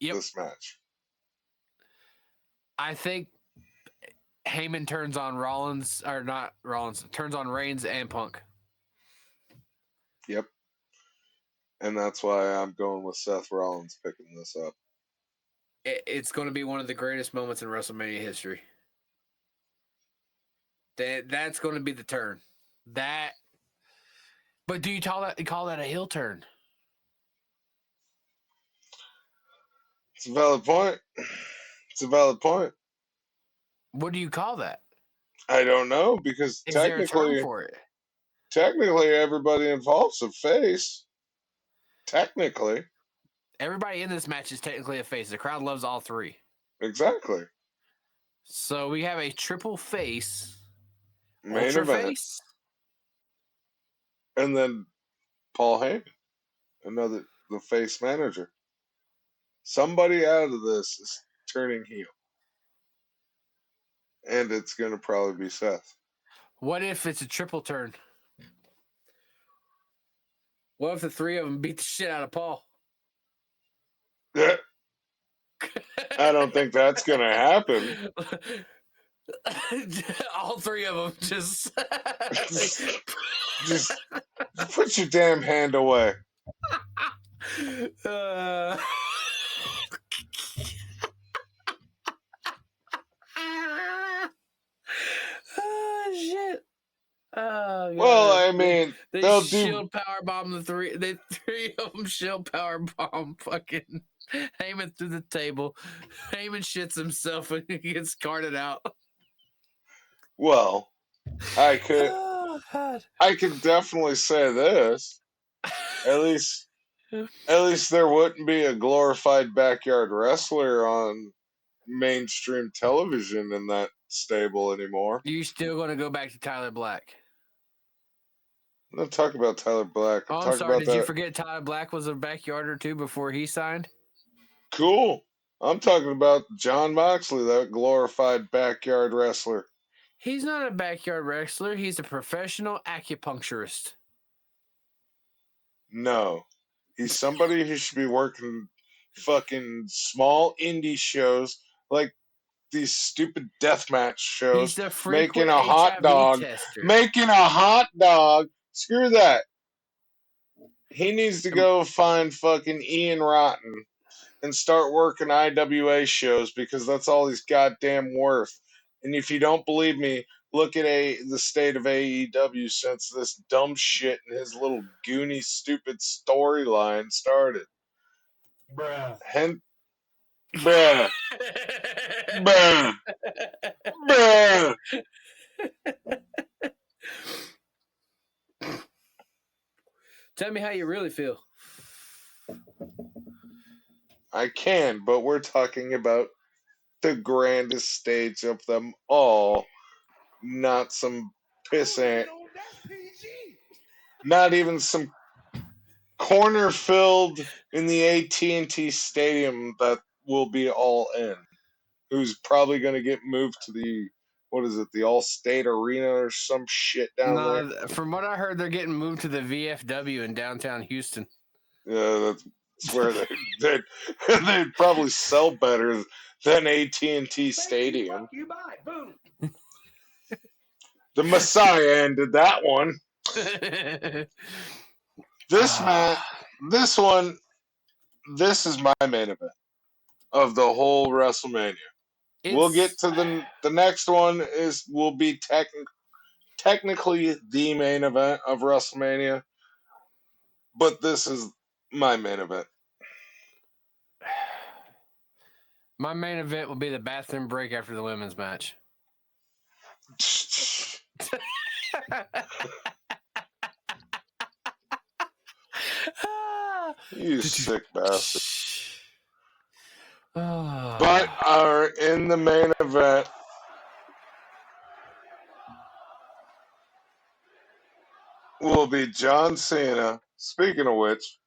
Yep. This match. I think Heyman turns on Rollins, or not Rollins, turns on Reigns and Punk. Yep. And that's why I'm going with Seth Rollins picking this up. It's going to be one of the greatest moments in WrestleMania history. That's going to be the turn. But do you call that a heel turn? It's a valid point. It's a valid point. What do you call that? I don't know because Is there a term for it? technically everybody involved's a face. Technically. Everybody in this match is technically a face. The crowd loves all three. Exactly. So we have a triple face, Main ultra event. face, And then Paul Heyman, the face manager. Somebody out of this is turning heel. And it's going to probably be Seth. What if it's a triple turn? What if the three of them beat the shit out of Paul? I don't think that's going to happen. All three of them just just put your damn hand away. Oh shit! Oh god! Well, I mean, they they'll shield power bomb the three. They three of them shield power bomb fucking Heyman through the table. Heyman shits himself and he gets carted out. Well, I could God. definitely say this. At least there wouldn't be a glorified backyard wrestler on mainstream television in that stable anymore. You still going to go back to Tyler Black? I'm not talking about Tyler Black. Oh, I'm sorry. Did you forget Tyler Black was a backyarder too before he signed? Cool. I'm talking about John Moxley, that glorified backyard wrestler. He's not a backyard wrestler. He's a professional acupuncturist. No. He's somebody who should be working fucking small indie shows like these stupid deathmatch shows. He's the making frequent a hot HIV dog. tester. Making a hot dog. Screw that. He needs to go find fucking Ian Rotten and start working IWA shows because that's all he's goddamn worth. And if you don't believe me, look at the state of AEW since this dumb shit and his little goony, stupid storyline started. Bruh. Bruh. Bruh. Bruh. Tell me how you really feel. I can, but we're talking about the grandest stage of them all, not some pissant, not even some corner filled in the AT&T Stadium that will be all in. Who's probably going to get moved to the the All-State Arena or some shit down there? No, from what I heard, they're getting moved to the VFW in downtown Houston. Yeah, that's where they'd probably sell better than AT&T Stadium. You buy, boom. The Messiah ended that one. This is my main event of the whole WrestleMania. We'll get to the next one will be technically the main event of WrestleMania, but this is my main event. My main event will be the bathroom break after the women's match. You sick bastard. But in the main event, will be John Cena. Speaking of which,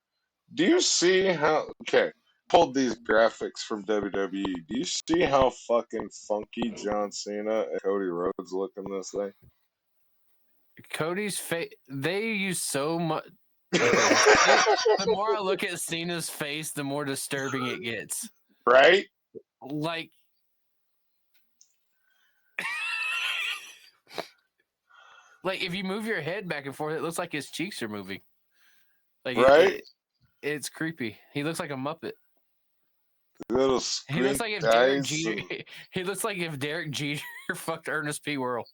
do you see how... Okay, pulled these graphics from WWE. Do you see how fucking funky John Cena and Cody Rhodes look in this thing? Cody's face, they use so much. Okay. The more I look at Cena's face, the more disturbing it gets. Right? Like, like if you move your head back and forth, it looks like his cheeks are moving. Like, right? It's creepy. He looks like a Muppet. Little He looks like if Derek Jeter. He looks like if Derek Jeter fucked Ernest P. Worrell.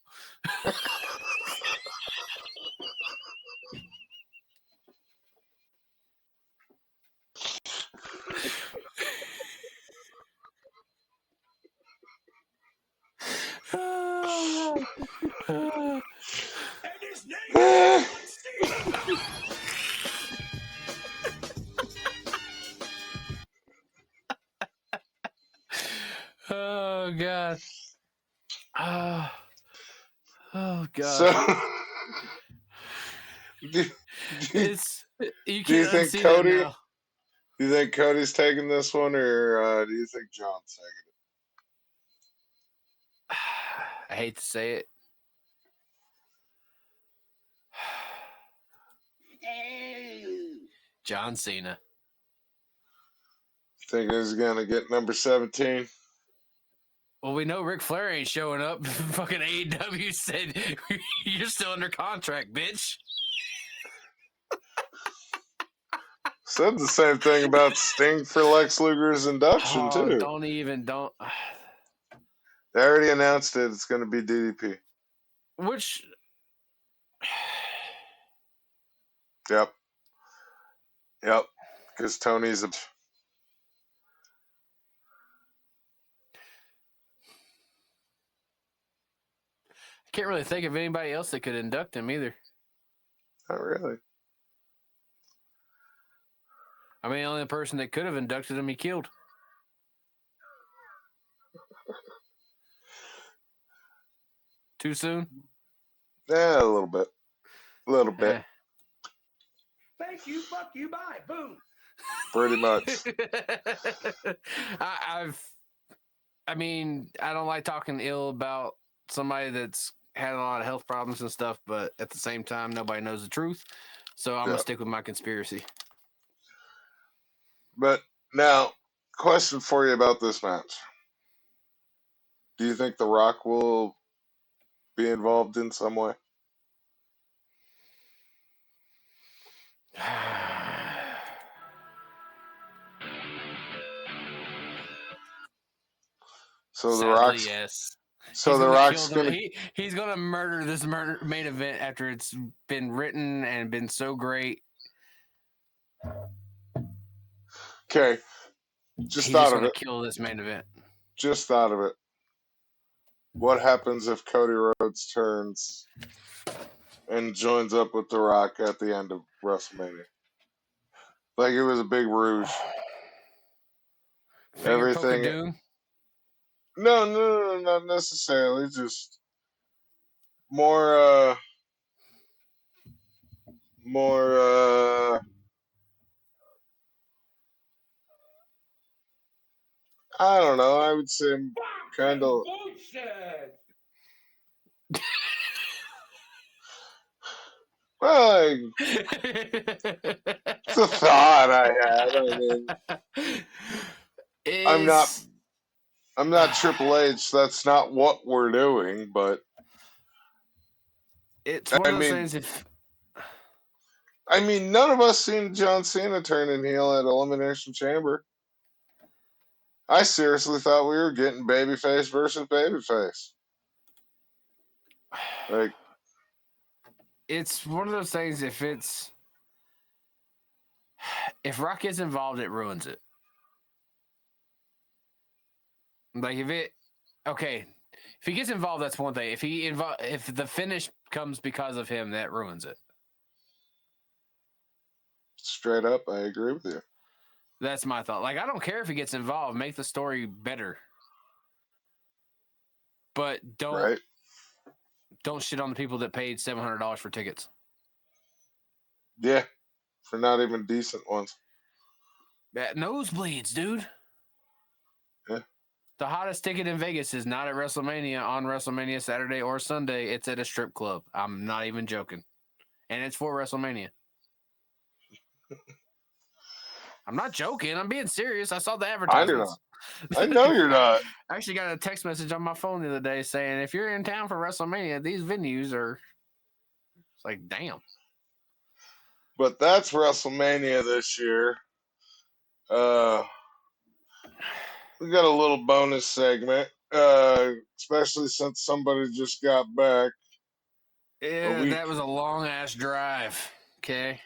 And his name is Cena. Oh God. Oh God. So, do you think Cody? Do you think Cody's taking this one, or do you think John's taking it? I hate to say it. John Cena. Think he's gonna get number 17? Well, we know Ric Flair ain't showing up. Fucking AEW said you're still under contract, bitch. Said the same thing about Sting for Lex Luger's induction too. Don't. They already announced it. It's going to be DDP. Which. Yep. Because Tony's a. I can't really think of anybody else that could induct him either. Not really. I mean, the only person that could have inducted him, he killed. Too soon? Yeah, a little bit. Thank you, fuck you, bye, boom. Pretty much. I mean, I don't like talking ill about somebody that's had a lot of health problems and stuff, but at the same time, nobody knows the truth. So I'm going to stick with my conspiracy. But now, question for you about this match. Do you think The Rock will be involved in some way? So Sadly, The Rock's yes. So The Rock's he's gonna murder this main event after it's been written and been so great. Okay, just thought of it. Kill this main event. Just thought of it. What happens if Cody Rhodes turns and joins up with The Rock at the end of WrestleMania? Like it was a big rouge. Finger poke of Everything. doom. No, not necessarily. Just more, more. I don't know. I would say kind of. Bullshit. Well, it's a thought I had. I mean, I'm not. Is I'm not Triple H. That's not what we're doing. But it's one I of those mean, things. If none of us seen John Cena turning heel at Elimination Chamber. I seriously thought we were getting babyface versus babyface. Like, it's one of those things. If Rock gets involved, it ruins it. Like if he gets involved, that's one thing. If the finish comes because of him, that ruins it. straight up, I agree with you. That's my thought. Like, I don't care if he gets involved, make the story better, but Right? don't shit on the people that paid $700 for tickets. Yeah, for not even decent ones. That nosebleeds, dude. Yeah. The hottest ticket in Vegas is not at WrestleMania on WrestleMania Saturday or Sunday. It's at a strip club. I'm not even joking. And it's for WrestleMania. I'm not joking. I'm being serious. I saw the advertisements. I know you're not. I actually got a text message on my phone the other day saying, if you're in town for WrestleMania, these venues are... It's like, damn. But that's WrestleMania this year. We got a little bonus segment, especially since somebody just got back Yeah, that was a long-ass drive. Okay.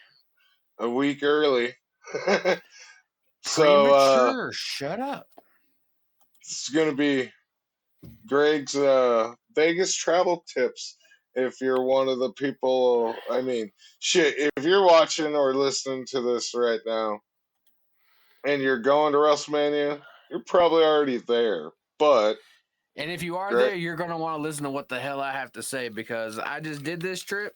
a week early. So Premature. Shut up. it's gonna be Greg's Vegas travel tips. If you're one of the people, I mean, shit, if you're watching or listening to this right now and you're going to WrestleMania, you're probably already there. But And if you are Greg, there, you're going to want to listen to what the hell I have to say, because I just did this trip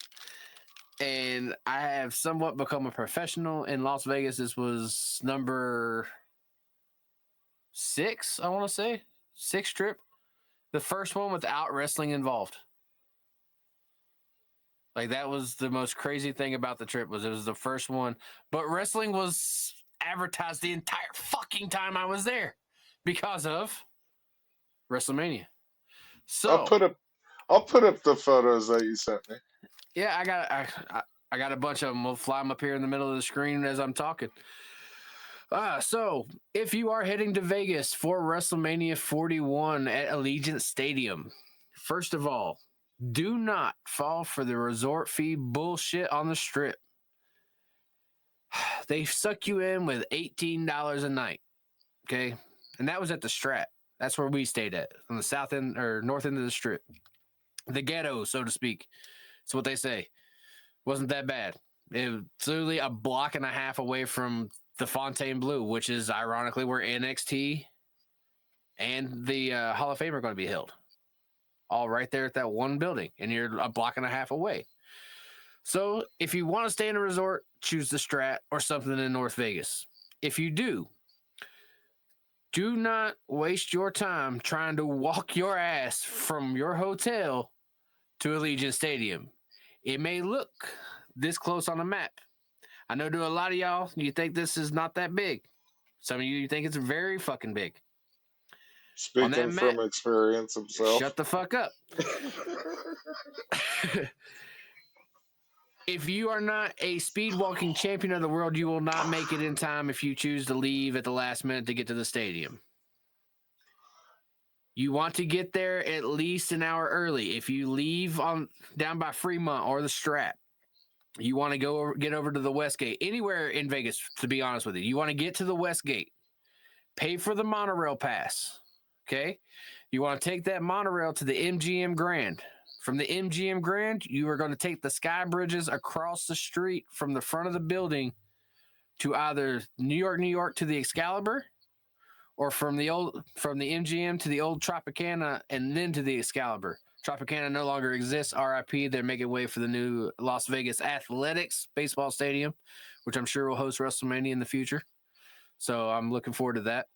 and I have somewhat become a professional in Las Vegas. This was number 6, I want to say. 6th trip. The first one without wrestling involved. Like, that was the most crazy thing about the trip, was it was the first one. But wrestling was advertised the entire fucking time I was there because of WrestleMania. So I'll put up the photos that you sent me. yeah, I got a bunch of them. We'll fly them up here in the middle of the screen as I'm talking. So if you are heading to Vegas for WrestleMania 41 at Allegiant Stadium, first of all, do not fall for the resort fee bullshit on the strip. They suck you in with $18 a night. Okay. And that was at the Strat. That's where we stayed at, on the south end or north end of the strip. The ghetto, so to speak. That's what they say. Wasn't that bad. It was literally a block and a half away from the Fontainebleau, which is ironically where NXT and the Hall of Fame are going to be held. All right there at that one building, and you're a block and a half away. So if you want to stay in a resort, choose the Strat or something in North Vegas. If you do not waste your time trying to walk your ass from your hotel to Allegiant Stadium. It may look this close on a map. I know to a lot of y'all, you think this is not that big. Some of you think it's very fucking big. Speaking from experience himself. Shut the fuck up. If you are not a speed walking champion of the world, you will not make it in time if you choose to leave at the last minute to get to the stadium. You want to get there at least an hour early. If you leave down by Fremont or the Strat, you want to get over to the West Gate. Anywhere in Vegas, to be honest with you. You want to get to the West Gate. Pay for the monorail pass. Okay? You want to take that monorail to the MGM Grand. From the MGM Grand, you are going to take the sky bridges across the street from the front of the building to either New York to the Excalibur, or from the MGM to the old Tropicana and then to the Excalibur. Tropicana no longer exists. RIP. They're making way for the new Las Vegas Athletics baseball stadium, which I'm sure will host WrestleMania in the future. So I'm looking forward to that.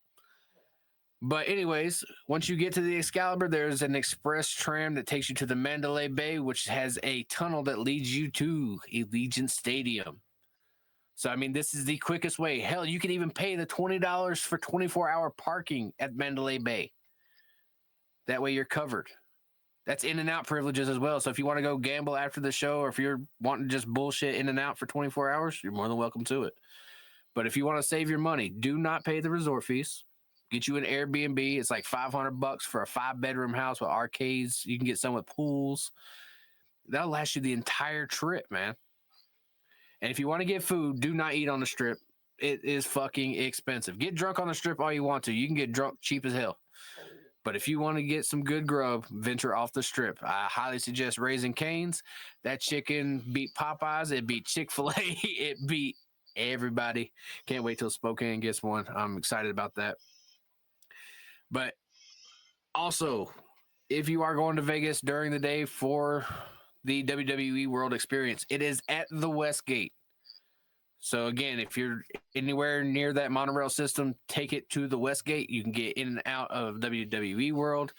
But anyways, once you get to the Excalibur, there's an express tram that takes you to the Mandalay Bay, which has a tunnel that leads you to Allegiant Stadium. So, I mean, this is the quickest way. Hell, you can even pay the $20 for 24-hour parking at Mandalay Bay. That way you're covered. That's in and out privileges as well. So if you want to go gamble after the show, or if you're wanting to just bullshit in and out for 24 hours, you're more than welcome to it. But if you want to save your money, do not pay the resort fees. Get you an Airbnb. It's like $500 for a 5-bedroom house with arcades. You can get some with pools. That'll last you the entire trip, man. And if you want to get food, do not eat on the strip. It is fucking expensive. Get drunk on the strip all you want to. You can get drunk cheap as hell. But if you want to get some good grub, venture off the strip. I highly suggest Raising Cane's. That chicken beat Popeyes. It beat Chick-fil-A. It beat everybody. Can't wait till Spokane gets one. I'm excited about that. But also, if you are going to Vegas during the day for the WWE World Experience, it is at the Westgate. So again, if you're anywhere near that monorail system, take it to the Westgate. You can get in and out of WWE World,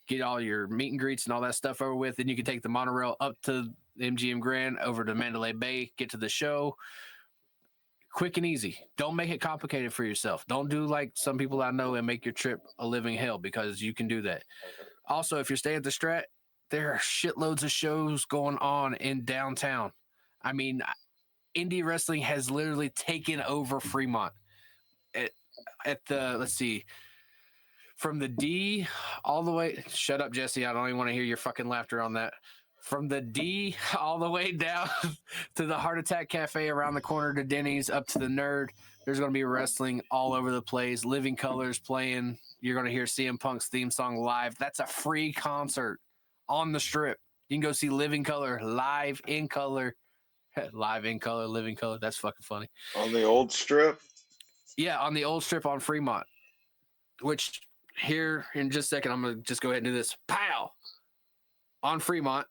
get all your meet and greets and all that stuff over with. Then you can take the monorail up to MGM Grand, over to Mandalay Bay, get to the show. Quick and easy. Don't make it complicated for yourself. Don't do like some people I know and make your trip a living hell, because you can do that. Also, if you're staying at the Strat, there are shitloads of shows going on in downtown. I mean, indie wrestling has literally taken over Fremont. At the, let's see, from the D all the way, shut up, Jesse. I don't even want to hear your fucking laughter on that. From the D all the way down to the Heart Attack Cafe around the corner to Denny's up to the Nerd, there's going to be wrestling all over the place. Living Colors playing. You're going to hear CM Punk's theme song live. That's a free concert on the strip. You can go see Living Color live in color. Live in color, living color. That's fucking funny. On the old strip? Yeah, on the old strip on Fremont. Which here in just a second, I'm gonna just go ahead and do this. Pow! On Fremont,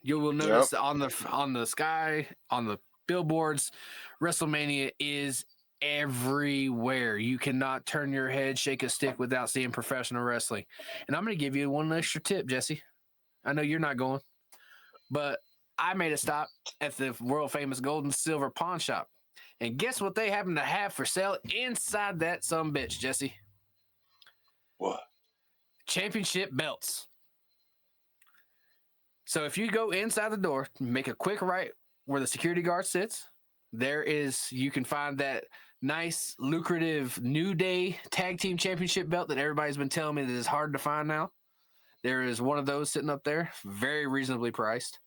you will notice on the sky, on the billboards, WrestleMania is everywhere. You cannot turn your head, shake a stick without seeing professional wrestling. And I'm gonna give you one extra tip, Jesse. I know you're not going, but I made a stop at the world famous Gold and Silver Pawn Shop. And guess what they happen to have for sale inside that sumbitch, Jesse? What? Championship belts. So if you go inside the door, make a quick right where the security guard sits, you can find that nice, lucrative New Day Tag Team Championship belt that everybody's been telling me that is hard to find now. There is one of those sitting up there, very reasonably priced.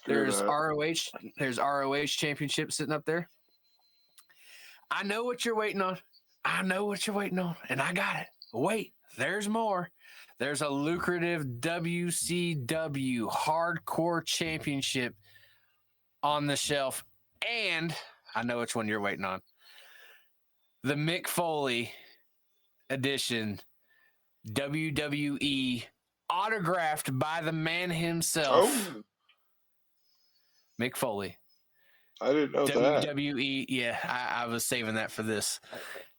There's ROH Championship sitting up there. I know what you're waiting on. And I got it. Wait, there's more. There's a lucrative WCW Hardcore Championship on the shelf. And I know which one you're waiting on. The Mick Foley edition WWE autographed by the man himself. Oh. Mick Foley. I didn't know that. WWE, yeah, I was saving that for this.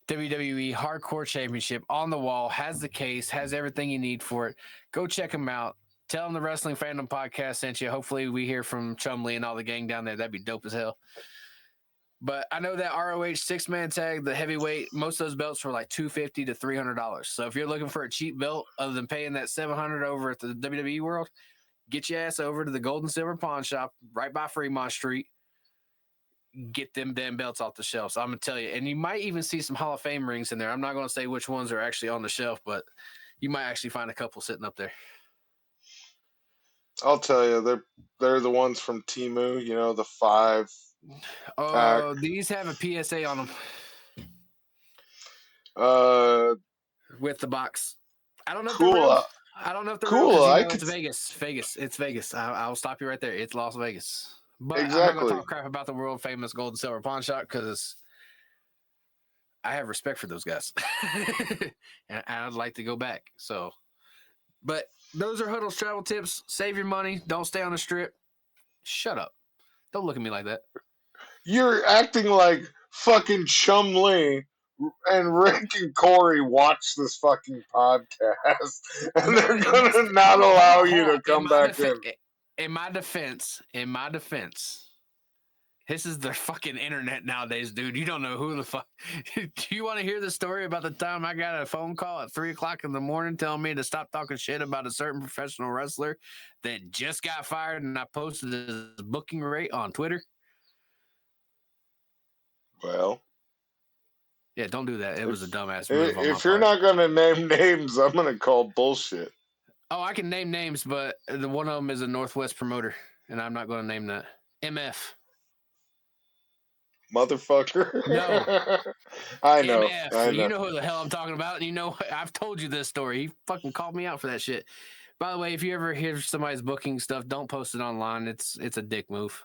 WWE Hardcore Championship on the wall, has the case, has everything you need for it. Go check them out. Tell them the Wrestling Fandom Podcast sent you. Hopefully we hear from Chumley and all the gang down there. That'd be dope as hell. But I know that ROH 6-man tag, the heavyweight, most of those belts were like $250 to $300. So if you're looking for a cheap belt other than paying that $700 over at the WWE World, get your ass over to the Gold and Silver Pawn Shop right by Fremont Street. Get them damn belts off the shelf. So I'm going to tell you. And you might even see some Hall of Fame rings in there. I'm not going to say which ones are actually on the shelf, but you might actually find a couple sitting up there. I'll tell you, they're the ones from Temu, you know, the 5. Oh, these have a PSA on them. With the box. I don't know if they're real. I don't know if they're real. It's Vegas. It's Vegas. I'll stop you right there. It's Las Vegas. But exactly. I'm not going to talk crap about the world famous Gold and Silver Pawn Shop because I have respect for those guys, and I'd like to go back. So, but those are Huddle's travel tips. Save your money. Don't stay on the strip. Shut up. Don't look at me like that. You're acting like fucking Chum Lee and Rick and Corey watch this fucking podcast, and they're gonna not allow you to come back in. In my defense, this is the fucking internet nowadays, dude. You don't know who the fuck. Do you want to hear the story about the time I got a phone call at 3:00 in the morning telling me to stop talking shit about a certain professional wrestler that just got fired, and I posted his booking rate on Twitter? Well, yeah, don't do that. It was a dumbass move on my if you're part. not gonna name names, I'm gonna call bullshit. Oh, I can name names, but the one of them is a Northwest promoter, and I'm not going to name that. MF. Motherfucker. No. I know. MF. I know. You know who the hell I'm talking about. And you know, I've told you this story. He fucking called me out for that shit. By the way, if you ever hear somebody's booking stuff, don't post it online. It's a dick move.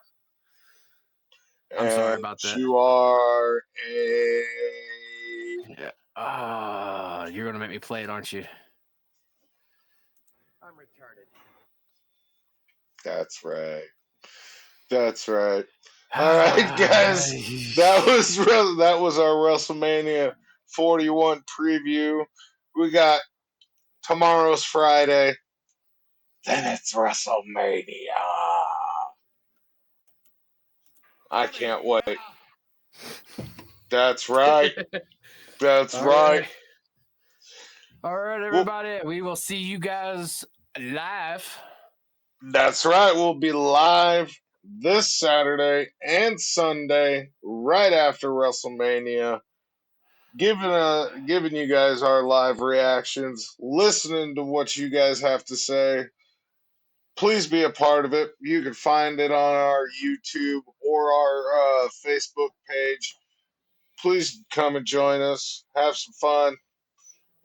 I'm sorry about that. You are a. Yeah. You're going to make me play it, aren't you? I'm retarded. That's right. That's right. All right, guys. That was our WrestleMania 41 preview. We got tomorrow's Friday. Then it's WrestleMania. I can't wait. That's right. That's right. All right, everybody. We will see you guys live. That's right. We'll be live this Saturday and Sunday right after WrestleMania, giving you guys our live reactions, listening to what you guys have to say. Please be a part of it. You can find it on our YouTube or our Facebook page. Please come and join us. Have some fun.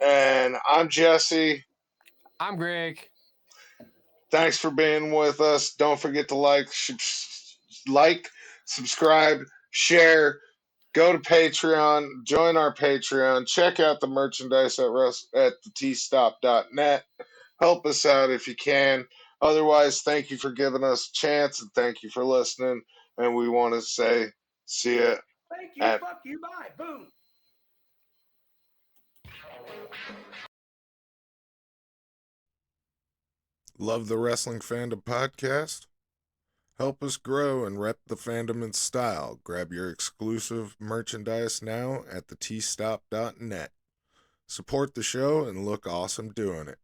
And I'm Jesse. I'm Greg. Thanks for being with us. Don't forget to like, subscribe, share. Go to Patreon, join our Patreon, check out the merchandise at thetstop.net. Help us out if you can. Otherwise, thank you for giving us a chance and thank you for listening. And we want to say, see ya. Thank you. Fuck you. Bye. Boom. Love the Wrestling Fandom podcast? Help us grow and rep the fandom in style. Grab your exclusive merchandise now at thetstop.net. Support the show and look awesome doing it.